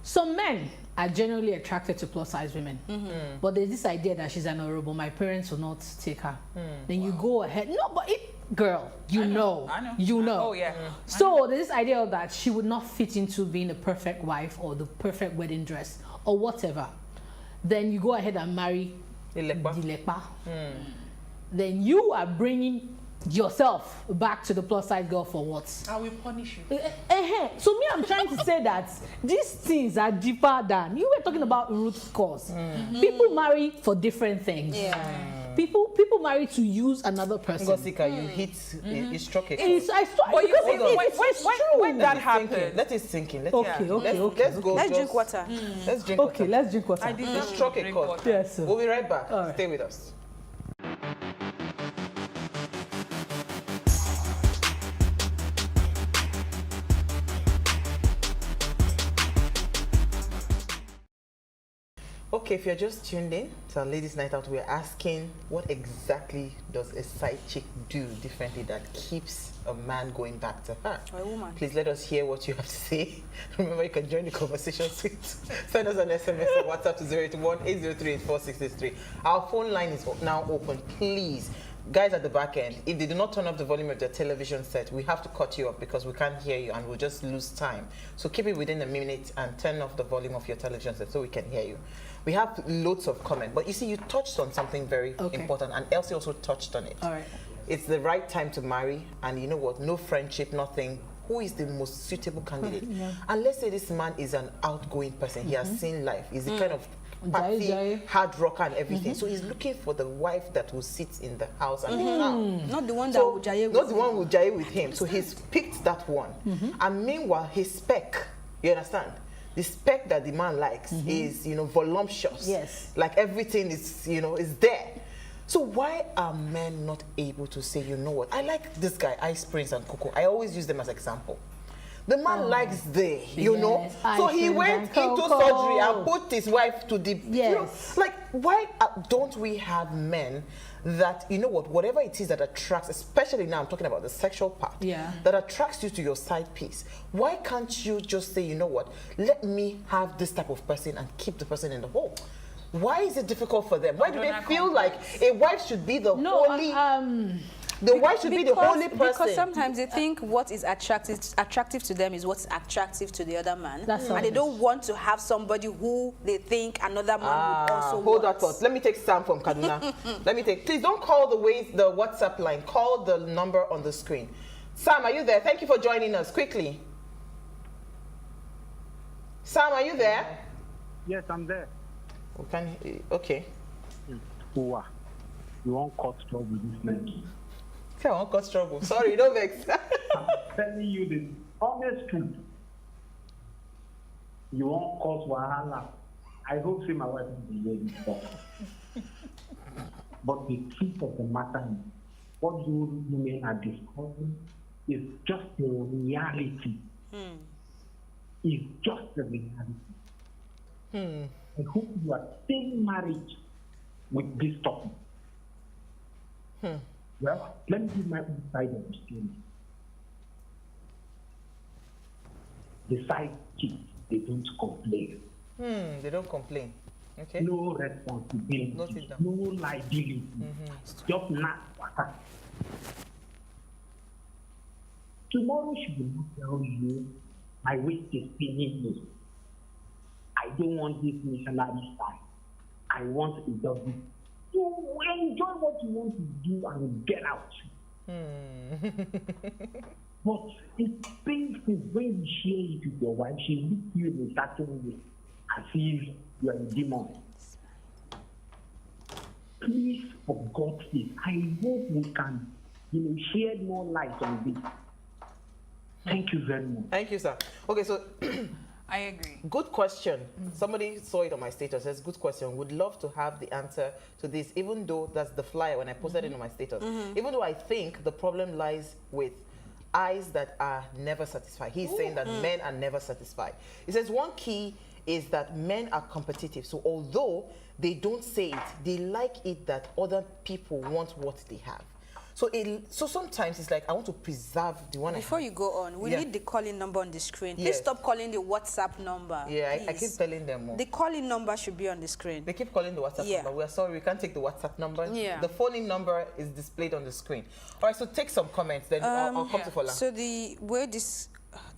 some men are generally attracted to plus size women, but there's this idea that she's an honorable, my parents will not take her. Then you go ahead. No, but girl, you know. Oh yeah. So there's this idea that she would not fit into being a perfect wife or the perfect wedding dress or whatever. Then you go ahead and marry Dilepa. Then you are bringing yourself back to the plus size girl for what? I will punish you. So me, I'm trying to say that these things are deeper than you were talking about root cause. People marry for different things. People marry to use another person. Ngosika, you hit, you struck it. When that happened, let it sink in. Let's go. Let's drink water. Let's drink water. Okay, let's drink water. You struck a chord. Yes, sir. We'll be right back. All right. Stay with us. Okay, if you're just tuned in to our Ladies Night Out, we're asking what exactly does a side chick do differently that keeps a man going back to her? Or a woman. Please let us hear what you have to say. Remember, you can join the conversation. Send us an SMS or WhatsApp to 081-803-8463. Our phone line is now open. Please, guys at the back end, if they do not turn up the volume of their television set, we have to cut you off because we can't hear you and we'll just lose time. So keep it within a minute and turn off the volume of your television set so we can hear you. We have loads of comments, but you see, you touched on something very important, and Elsie also touched on it. All right. It's the right time to marry, and you know what? No friendship, nothing. Who is the most suitable candidate? And let's say this man is an outgoing person. He has seen life. He's the kind of party, hard rocker and everything. So he's looking for the wife that will sit in the house and not the one that will jaye with not the one who will jaye with him. So he's picked that one. And meanwhile, his spec, you understand? The spec that the man likes is, you know, voluptuous. Yes. Like everything is, you know, is there. So why are men not able to say, you know what, I like this guy, Ice Prince and Coco. I always use them as example. The man likes the, you know. So he went into surgery and put his wife to the, you know, like, why don't we have men that, you know what, whatever it is that attracts, especially now I'm talking about the sexual part, that attracts you to your side piece, why can't you just say, you know what, let me have this type of person and keep the person in the home? Why is it difficult for them? Why do they feel like a wife should be the holy... The wife should be the holy person. Because sometimes they think what is attractive to them is what's attractive to the other man. And they don't want to have somebody who they think another man would also hold want. that thought. Let me take Sam from Kaduna. Please don't call the WhatsApp line. Call the number on the screen. Sam, are you there? Thank you for joining us. Quickly. Sam, are you there? Yes, I'm there. Okay. You won't cause trouble with this man. I won't cause trouble. Sorry, don't vex. I'm telling you the honest truth. You won't cause wahala. I hope my wife will be ready for. But the truth of the matter is, what you women are discovering is just the reality. It's just the reality. I hope you are staying married with this topic. Well, let me give my own side of the story. The side chicks, they don't complain. They don't complain. Okay. No responsibility, no liability. Just not water. Tomorrow she will not tell you, my waist is paining me. I don't want this missionary style. I want a double. You enjoy what you want to do and get out. But it's painful when you share it with your wife. She looks you in a certain way as if you are a demon. Please, for God's sake, I hope we can, shed more light on this. Thank you very much. Thank you, sir. Okay, so I agree. Good question. Somebody saw it on my status. Says, good question. Would love to have the answer to this, even though that's the flyer when I posted it on my status. Even though I think the problem lies with eyes that are never satisfied. He's saying that men are never satisfied. He says one key is that men are competitive. So although they don't say it, they like it that other people want what they have. So sometimes it's like, I want to preserve the one Before you go on, we need the calling number on the screen. Please stop calling the WhatsApp number. Yeah, I keep telling them more. The calling number should be on the screen. They keep calling the WhatsApp number. We're sorry, we can't take the WhatsApp number. Yeah. The phone-in number is displayed on the screen. All right, so take some comments, then I'll come to Fola. So the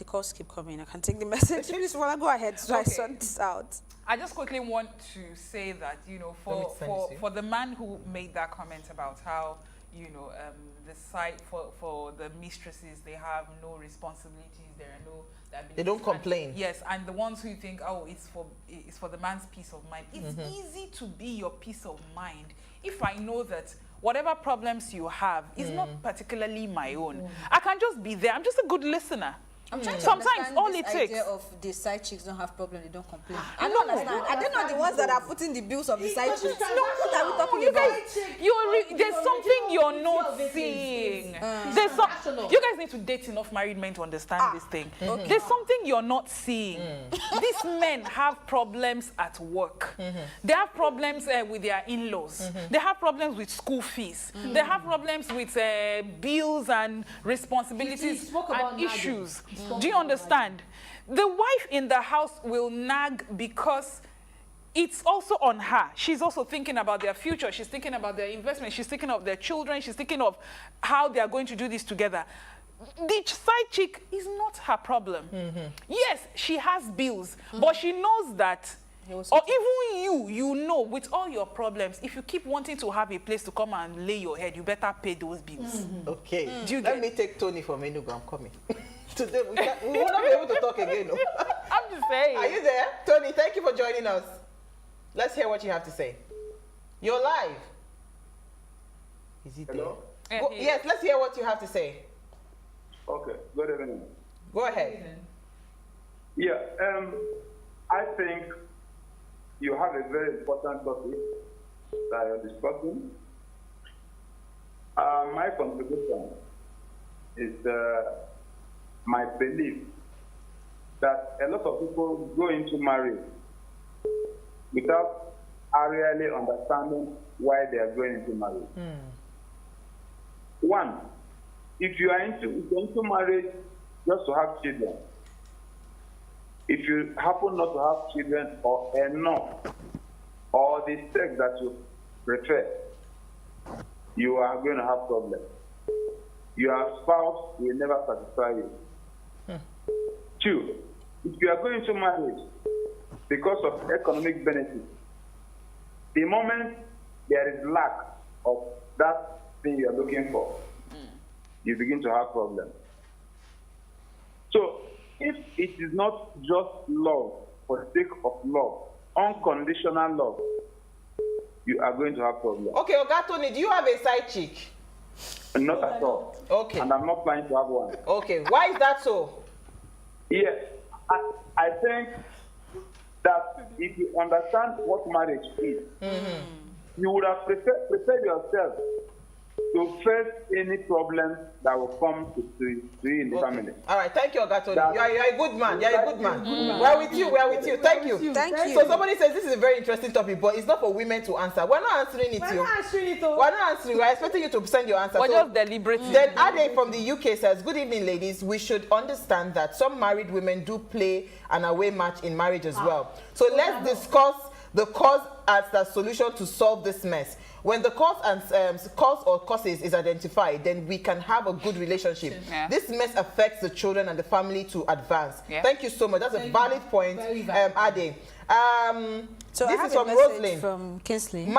calls keep coming. I can take the message. Please, Fola, go ahead so I sort this out. I just quickly want to say that, for the man who made that comment about how, the site for the mistresses, they have no responsibilities, there are no liabilities. They don't complain. Yes, and the ones who think, oh, it's for the man's peace of mind. It's easy to be your peace of mind if I know that whatever problems you have is not particularly my own. I can just be there. I'm just a good listener. I'm trying to Sometimes understand all this it takes. idea of the side chicks don't have problem, they don't complain. I don't understand. Are they not the ones that are footing the bills of the side chicks? No, what are we talking you about? guys, there's something you're not seeing. You guys need to date enough married men to understand this thing. Okay. There's something you're not seeing. These men have problems at work. They have problems with their in-laws. They have problems with school fees. They have problems with bills and responsibilities and issues. Do you understand? The wife in the house will nag because it's also on her. She's also thinking about their future. She's thinking about their investment. She's thinking of their children. She's thinking of how they are going to do this together. The side chick is not her problem. Yes, she has bills, but she knows that, or even you know, with all your problems, if you keep wanting to have a place to come and lay your head, you better pay those bills. Okay. Let me take Tony from Enugu. I'm coming. Today we will not be able to talk again. No? I'm just saying. Are you there? Tony, thank you for joining us. Let's hear what you have to say. You're live. Is he there? Yes, let's hear what you have to say. Okay, good evening. Go ahead. Yeah, I think you have a very important topic that you're discussing. My contribution is my belief that a lot of people go into marriage without really understanding why they are going into marriage. One, if you are into marriage just to have children, if you happen not to have children or enough, or the sex that you prefer, you are going to have problems. Your spouse will never satisfy you. Two, if you are going into marriage because of economic benefits, the moment there is lack of that thing you are looking for, you begin to have problems. So, if it is not just love for the sake of love, unconditional love, you are going to have problems. Okay, Oga Tony, do you have a side chick? Not at all. Okay. And I'm not planning to have one. Okay, why is that so? Yes, I think that if you understand what marriage is, you would have prepared yourself to face any problems that will come to you in the family. All right, thank you, Ogatoni. You're a good man. You're a good man. We're with you. We're with you. Thank you. Thank you. So somebody says this is a very interesting topic, but it's not for women to answer. We're not answering it. We're not answering it. We're not answering. We're expecting you to send your answer. We're just deliberating. Then Ade from the UK says, good evening, ladies. We should understand that some married women do play an away match in marriage as well. So let's discuss the cause as the solution to solve this mess. When the cause or causes is identified, then we can have a good relationship. Yeah. This mess affects the children and the family to advance. Yeah. Thank you so much. That's a valid point, Ade. So this I have is from a message Roslyn. from Kingsley.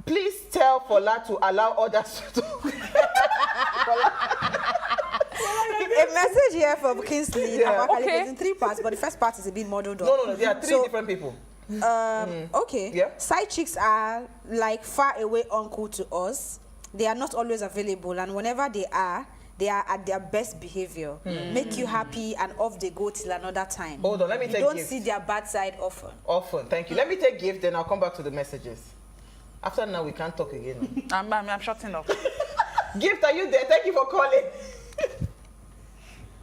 Please tell Fola to allow others to A message here from Kingsley. Yeah. Okay. It's in 3 parts, but the first part is a bit muddled up. No, there are 3 different people. Okay. Yeah. Side chicks are like far away uncle to us. They are not always available, and whenever they are at their best behavior. Make you happy, and off they go till another time. Hold on, let me take don't gift. See their bad side often. Thank you. Let me take gift, then I'll come back to the messages. After now, we can't talk again. I'm shutting up. Gift, are you there? Thank you for calling.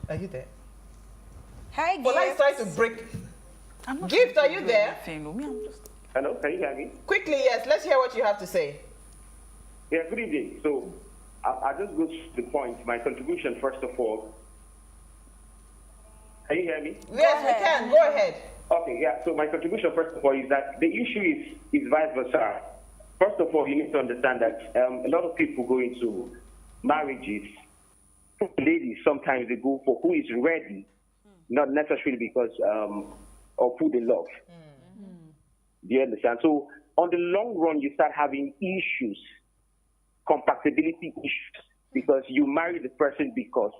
Are you there? Hi, Gift. Well, let's try to break. Gift, are you there? Hello, can you hear me? Quickly, yes. Let's hear what you have to say. Yeah, good evening. So, I'll just go to the point. My contribution, first of all. Can you hear me? Yes, we can. Go ahead. Okay, yeah. So, my contribution, first of all, is that the issue is vice versa. First of all, you need to understand that a lot of people go into marriages. Ladies, sometimes they go for who is ready, not necessarily because of who they love. Do you understand? So, on the long run, you start having issues, compatibility issues, because you marry the person because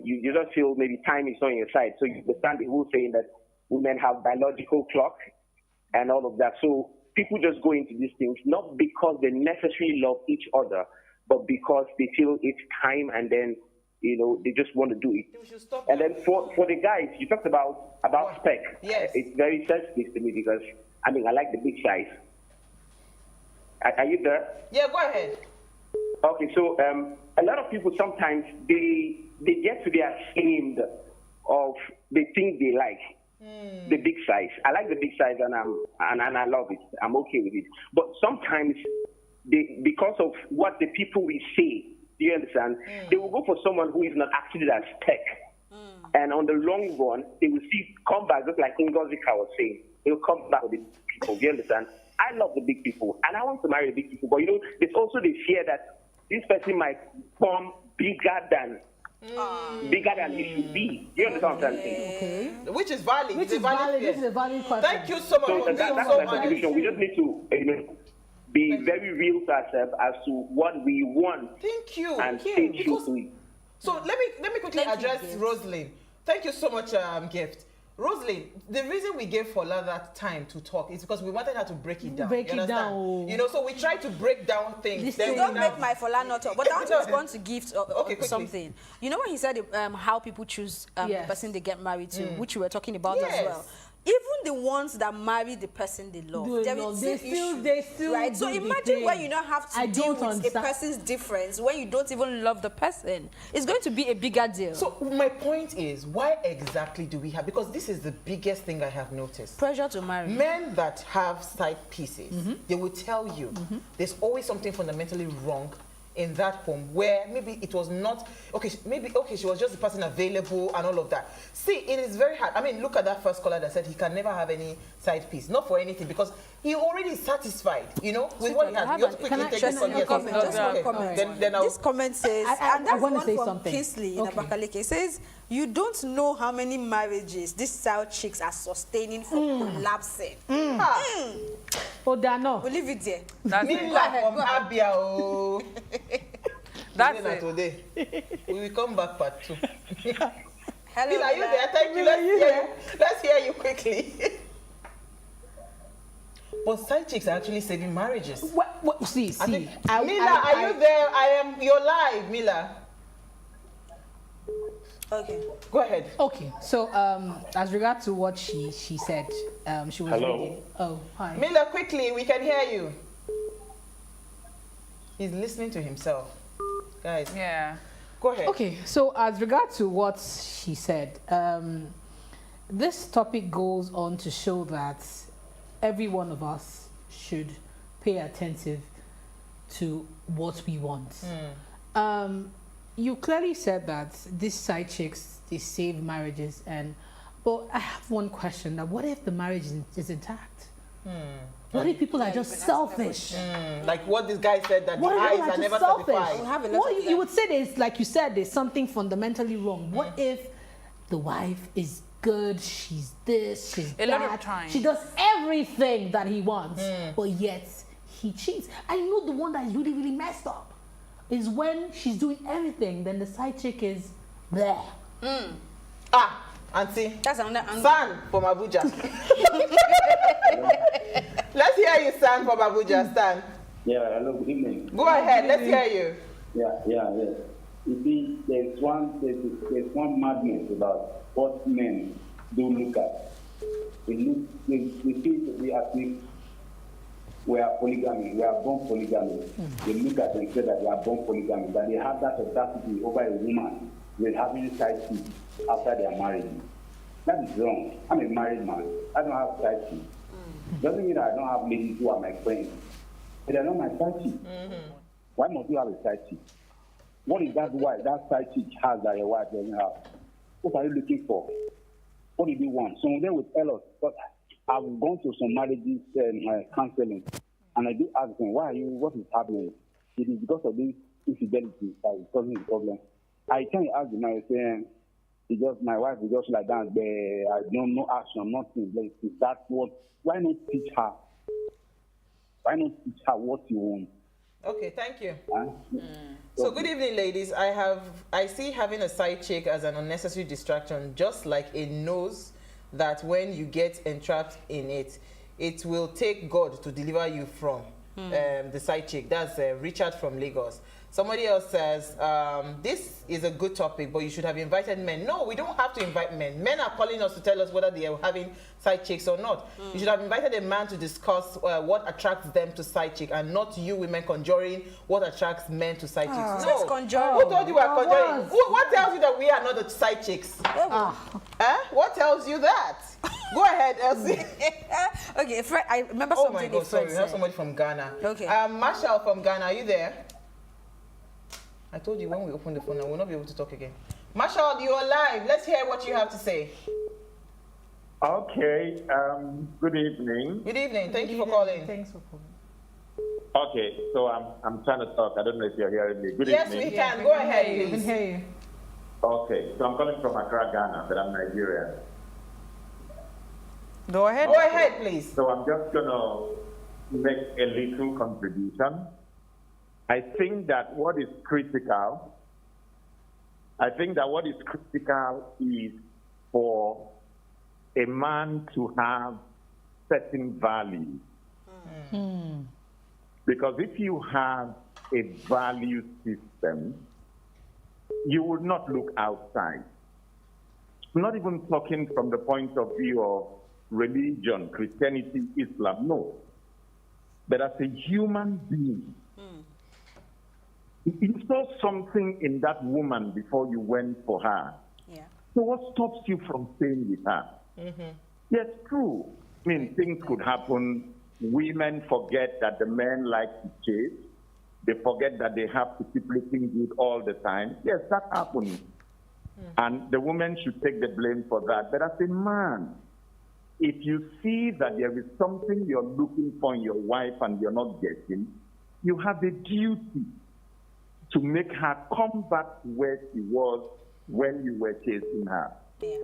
you just feel maybe time is on your side. So, you understand the whole saying that women have biological clock and all of that. So, people just go into these things not because they necessarily love each other, but because they feel it's time, and then they just want to do it. And then for the guys, you talked about spec. Yes. It's very sensitive to me because, I like the big size. Are you there? Yeah, go ahead. Okay, so a lot of people sometimes, they get to be ashamed of the things they like. The big size. I like the big size and I love it. I'm okay with it. But sometimes because of what the people will say, do you understand? They will go for someone who is not actually that spec. And on the long run, they will come back, just like Ngozika was saying. They will come back with the people. Do you understand? I love the big people and I want to marry the big people. But there's also the fear that this person might become bigger than he should be. You understand what I'm saying? Okay. Which is valid. Which is valid. This is a valid question. Thank you so much. So that's my contribution. We just need to be very real to ourselves as to what we want. Thank you. And stay true to it. So let me quickly address Rosalind. Thank you so much, Gift. Rosalind, the reason we gave Fola that time to talk is because we wanted her to break it down. So we tried to break down things. Don't make my Fola not talk. But I want to respond to Gift something. You know when he said how people choose the person they get married to, which we were talking about as well. Even the ones that marry the person they love, they still right? So imagine when you don't have to deal with a person's difference, when you don't even love the person. It's going to be a bigger deal. So my point is, why exactly do we have, because this is the biggest thing I have noticed. Pressure to marry. Men that have side pieces, they will tell you there's always something fundamentally wrong in that home where maybe it was not she was just the person available and all of that. See, it is very hard. Look at that first caller that said he can never have any side piece, not for anything, because he already is satisfied, with what he has. You have to quickly take this on. This comment says, and that's one from something. Kingsley in Abakaliki. It says, you don't know how many marriages these South chicks are sustaining for collapsing. Oh, Dano. We'll leave it there. That's it. That's it. Today. We will come back part 2. Hello, Mila, are you there? Thank you. Let's hear you quickly. But side chicks are actually saving marriages. What? See. Mila, are you there? You're live, Mila. Okay. Go ahead. Okay. So, as regard to what she said, she was reading. Oh, hi. Mila, quickly, we can hear you. He's listening to himself. Guys. Yeah. Go ahead. Okay. So, as regard to what she said, this topic goes on to show that every one of us should pay attentive to what we want. You clearly said that these side chicks, they save marriages, but I have one question. Now, what if the marriage is intact? What if people are just selfish? Like what this guy said, that the eyes are never satisfied. What you would say is, like you said, there's something fundamentally wrong. What if the wife is good, she's this, she's that, lot of times she does everything that he wants, but yet he cheats? I know the one that is really, really messed up is when she's doing everything, then the side chick is there. Auntie. That's another angle. San from Abuja. Let's hear you, San from Abuja. Stan. Yeah, hello, good evening. Go ahead, let's hear you. Yeah. You see, there's one madness about what men do look at. They see to be as if we are polygamy, we are born polygamy. They look at and say that they are born polygamy, that they have that audacity over a woman with having side chicks after they are married. That is wrong. I'm a married man. I don't have side chicks. Doesn't mean that I don't have ladies who are my friends. But they're not my side chicks. Why must you have a side chick? What is that side chick has that your wife doesn't have? What are you looking for? What do you want? Some of them will tell us, but I've gone to some marriages counseling, and I do ask them, what is happening? It is because of this infidelity that is causing the problem. I can't ask them, I say, my wife is just like that, I don't know action, nothing. That's what, why not teach her? Why not teach her what you want? Okay, thank you. So good evening, ladies. I see having a side chick as an unnecessary distraction, just like it knows that when you get entrapped in it, it will take God to deliver you from the side chick. That's Richard from Lagos. Somebody else says, this is a good topic, but you should have invited men. No, we don't have to invite men. Men are calling us to tell us whether they are having side chicks or not. You should have invited a man to discuss what attracts them to side chick, and not you women conjuring what attracts men to side chicks. No. Who told you we are conjuring? What tells you that we are not the side chicks? What tells you that? Go ahead, Elsie. Okay, I remember something. Oh my God, sorry, we have somebody from Ghana. Okay. Marshall from Ghana, are you there? I told you when we open the phone, I will not be able to talk again. Marshall, you are live. Let's hear what you have to say. Okay. Good evening. Good evening. Thank you for calling. Thanks for calling. Okay, so I'm trying to talk. I don't know if you're hearing me. Good yes, evening. we can. Go ahead, please. We can hear you. Okay, so I'm calling from Accra, Ghana, but I'm Nigerian. Go ahead. Go ahead, please. So I'm just going to make a little contribution. I think that what is critical is for a man to have certain values. Because if you have a value system, you would not look outside. I'm not even talking from the point of view of religion, Christianity, Islam, no. But as a human being, you saw something in that woman before you went for her. Yeah. So what stops you from staying with her? Yes, true. I mean, things could happen. Women forget that the men like to chase. They forget that they have to keep looking good all the time. Yes, that happens. And the woman should take the blame for that. But as a man, if you see that there is something you're looking for in your wife and you're not getting, you have a duty to make her come back to where she was when you were chasing her. Yeah.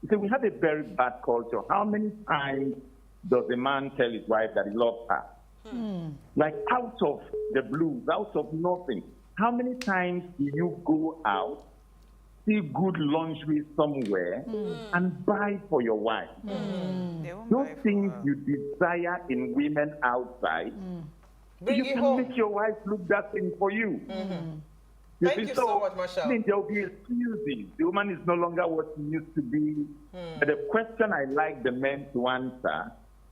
So we have a very bad culture. How many times does a man tell his wife that he loves her? Like out of the blues, out of nothing. How many times do you go out, see good lingerie somewhere, and buy for your wife? Those things you desire in women outside, you can home. Make your wife look that thing for you. Thank you so much, Marshall. I mean, there will be excuses. The woman is no longer what she used to be. But the question I like the men to answer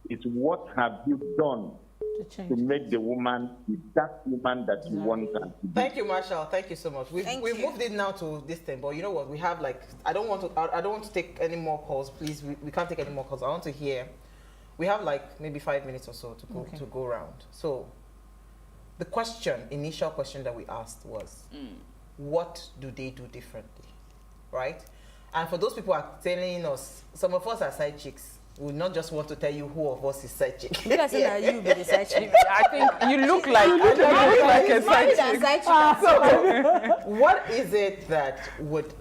is, what have you done to make the woman that woman that you want her to be? Thank you, Marshall. Thank you so much. We've moved it now to this thing, but you know what? We have like I don't want to take any more calls, please. We can't take any more calls. I want to hear. We have like maybe 5 minutes or so to go around. So the initial question that we asked was, what do they do differently, right? And for those people who are telling us, some of us are side chicks. We not just want to tell you who of us is side chick. You guys say you be the side chick. I think you look like a side chick. So, what is it that would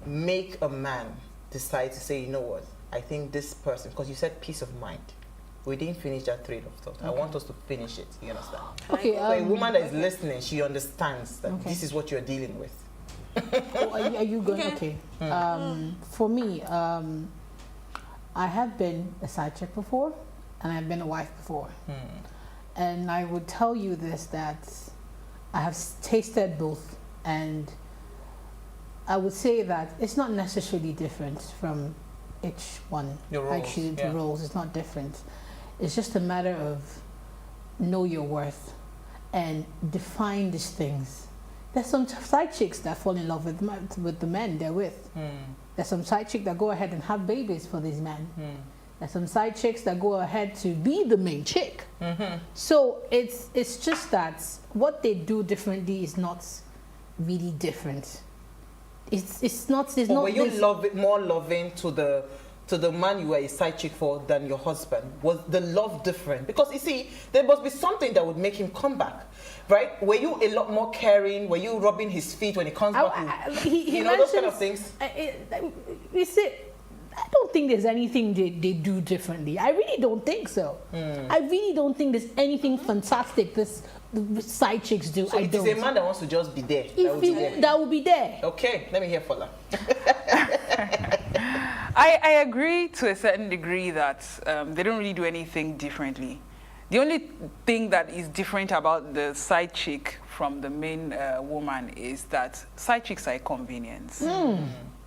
make a man decide to say, you know what, I think this person, because you said peace of mind. We didn't finish that thread of thought. I want us to finish it. You understand? Okay. So a woman that is listening, she understands that this is what you're dealing with. Are you going? Okay. For me, I have been a side chick before, and I've been a wife before. And I would tell you this, that I have tasted both, and I would say that it's not necessarily different from each one. Your roles, actually, the roles, it's not different. It's just a matter of know your worth and define these things. There's some side chicks that fall in love with the men they're with. There's some side chicks that go ahead and have babies for these men. There's some side chicks that go ahead to be the main chick. So it's just that what they do differently is not really different. It's not. There's no. Were you more loving to the man you were a side chick for than your husband? Was the love different? Because you see, there must be something that would make him come back, right? Were you a lot more caring? Were you rubbing his feet when he comes back? He those kind of things. You see, I don't think there's anything they do differently. I really don't think so. I really don't think there's anything fantastic this side chicks do. So it is a man that wants to just be there. That would be there. Okay, let me hear Fola. I agree to a certain degree that they don't really do anything differently. The only thing that is different about the side chick from the main woman is that side chicks are a convenience.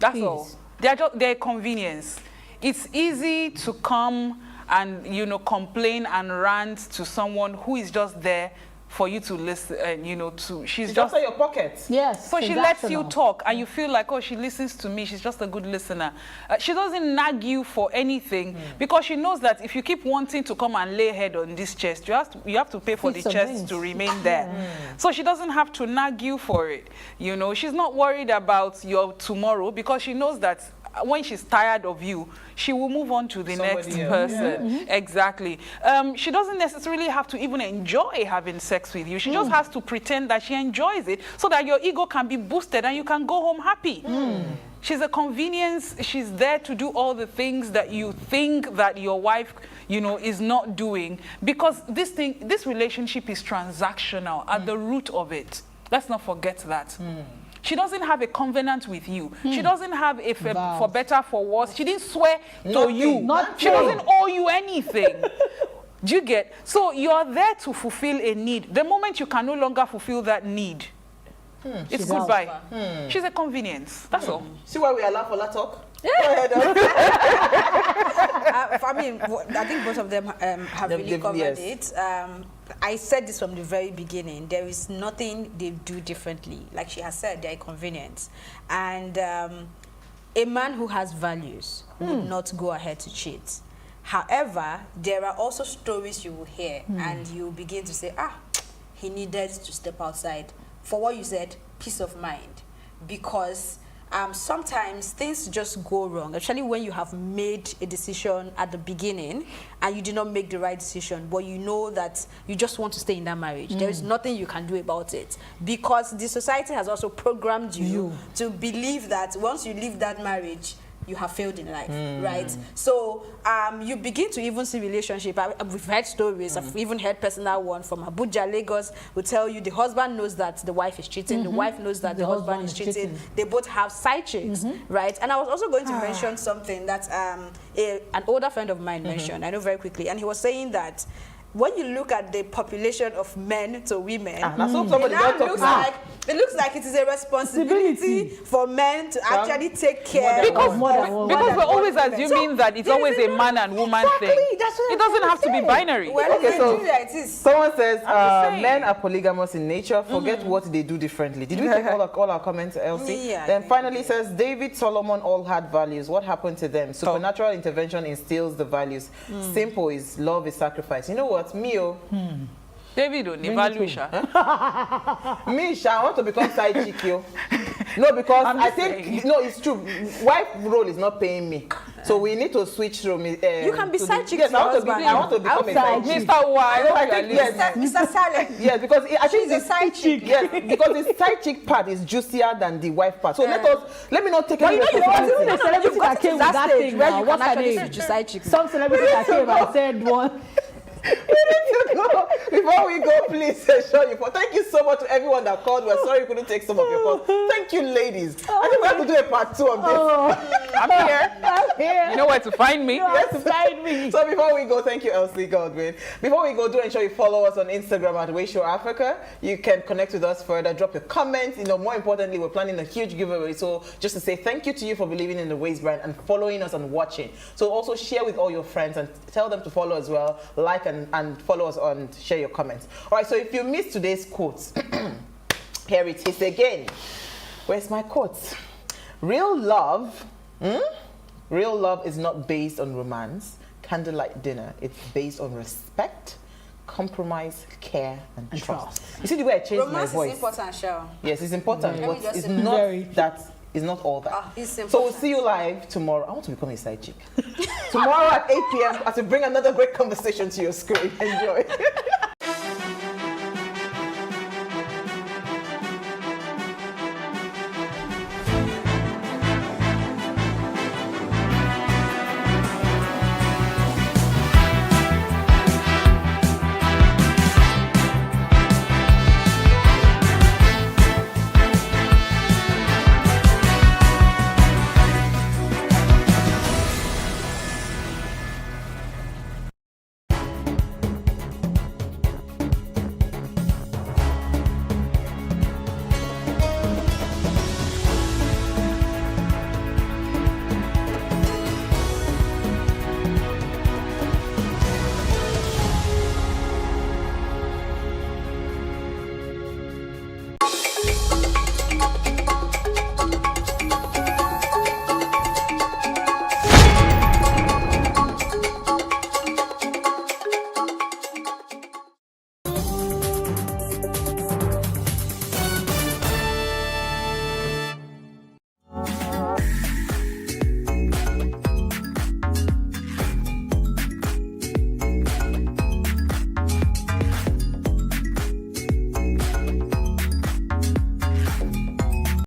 That's all. They're a convenience. It's easy to come and, you know, complain and rant to someone who is just there for you to listen, and you know, she's just in your pocket. Yes. So she lets you talk, and you feel like, oh, she listens to me. She's just a good listener. She doesn't nag you for anything because she knows that if you keep wanting to come and lay head on this chest, you have to pay for the chest to remain there. So she doesn't have to nag you for it. You know, she's not worried about your tomorrow because she knows that when she's tired of you, she will move on to the next person. Exactly. She doesn't necessarily have to even enjoy having sex with you. She just has to pretend that she enjoys it so that your ego can be boosted and you can go home happy. She's a convenience. She's there to do all the things that you think that your wife, you know, is not doing, because this relationship is transactional at the root of it. Let's not forget that. She doesn't have a covenant with you. She doesn't have a for better, for worse. She didn't swear to you. She doesn't owe you anything. Do you get? So you're there to fulfill a need. The moment you can no longer fulfill that need, it's goodbye. She's a convenience. That's all. See why we allow for that talk? I mean, I think both of them have really covered it. I said this from the very beginning. There is nothing they do differently. Like she has said, they're a convenience. And a man who has values would not go ahead to cheat. However, there are also stories you will hear and you begin to say, he needed to step outside. For what you said, peace of mind. Because sometimes things just go wrong, especially when you have made a decision at the beginning and you did not make the right decision, but you know that you just want to stay in that marriage. There is nothing you can do about it because the society has also programmed you to believe that once you leave that marriage, you have failed in life, right? So you begin to even see relationship. We've heard stories. I've even heard personal one from Abuja, Lagos, who tell you the husband knows that the wife is cheating. The wife knows that the husband is cheating. They both have side chicks, right? And I was also going to mention something that an older friend of mine mentioned. I know very quickly, and he was saying that when you look at the population of men to women, it looks like it is a responsibility for men to actually take care because we're always assuming that it's always a man and woman thing. It doesn't have to be binary. Well, okay, so someone says men are polygamous in nature. Forget what they do differently. Did we take all our comments, Elsie? Yeah, then finally says David Solomon all had values. What happened to them? Supernatural intervention instills the values. Simple is love is sacrifice. You know what? Mio. David, evaluation. Me, I want to become side chick, yo. No, because I think it's true. Wife role is not paying me, so we need to switch from. You can be side chick. Yes, I want to become a side chick. Mr. Y. I think yes, Mr. Silent. Yes, because I think the side chick. Yes, because the side chick part is juicier than the wife part. So let me not take any responsibility. Even the celebrity that came with that thing now, what's her name? Some celebrity that came, I said one. We need to go. Before we go, please show you. Thank you so much to everyone that called. We're sorry we couldn't take some of your calls. Thank you, ladies. I think we have to do a part 2 of this. I'm here. You know where to find me. So before we go, thank you, Elsie Godwin. Before we go, do ensure you follow us on Instagram at PlusTvAfrica. You can connect with us further. Drop your comments. You know, more importantly, we're planning a huge giveaway. So just to say thank you to you for believing in the Ways brand and following us and watching. So also share with all your friends and tell them to follow as well. Like and follow us on, share your comments. All right, so if you missed today's quotes, here it is again. Where's my quotes? Real love is not based on romance, candlelight dinner. It's based on respect, compromise, care, and trust. You see the way I changed my voice? Romance is important, Cheryl. Yes, it's important, but it's not that. It's not all that. So we'll see you live tomorrow. I want to become a side chick. Tomorrow at 8 p.m. as we bring another great conversation to your screen. Enjoy.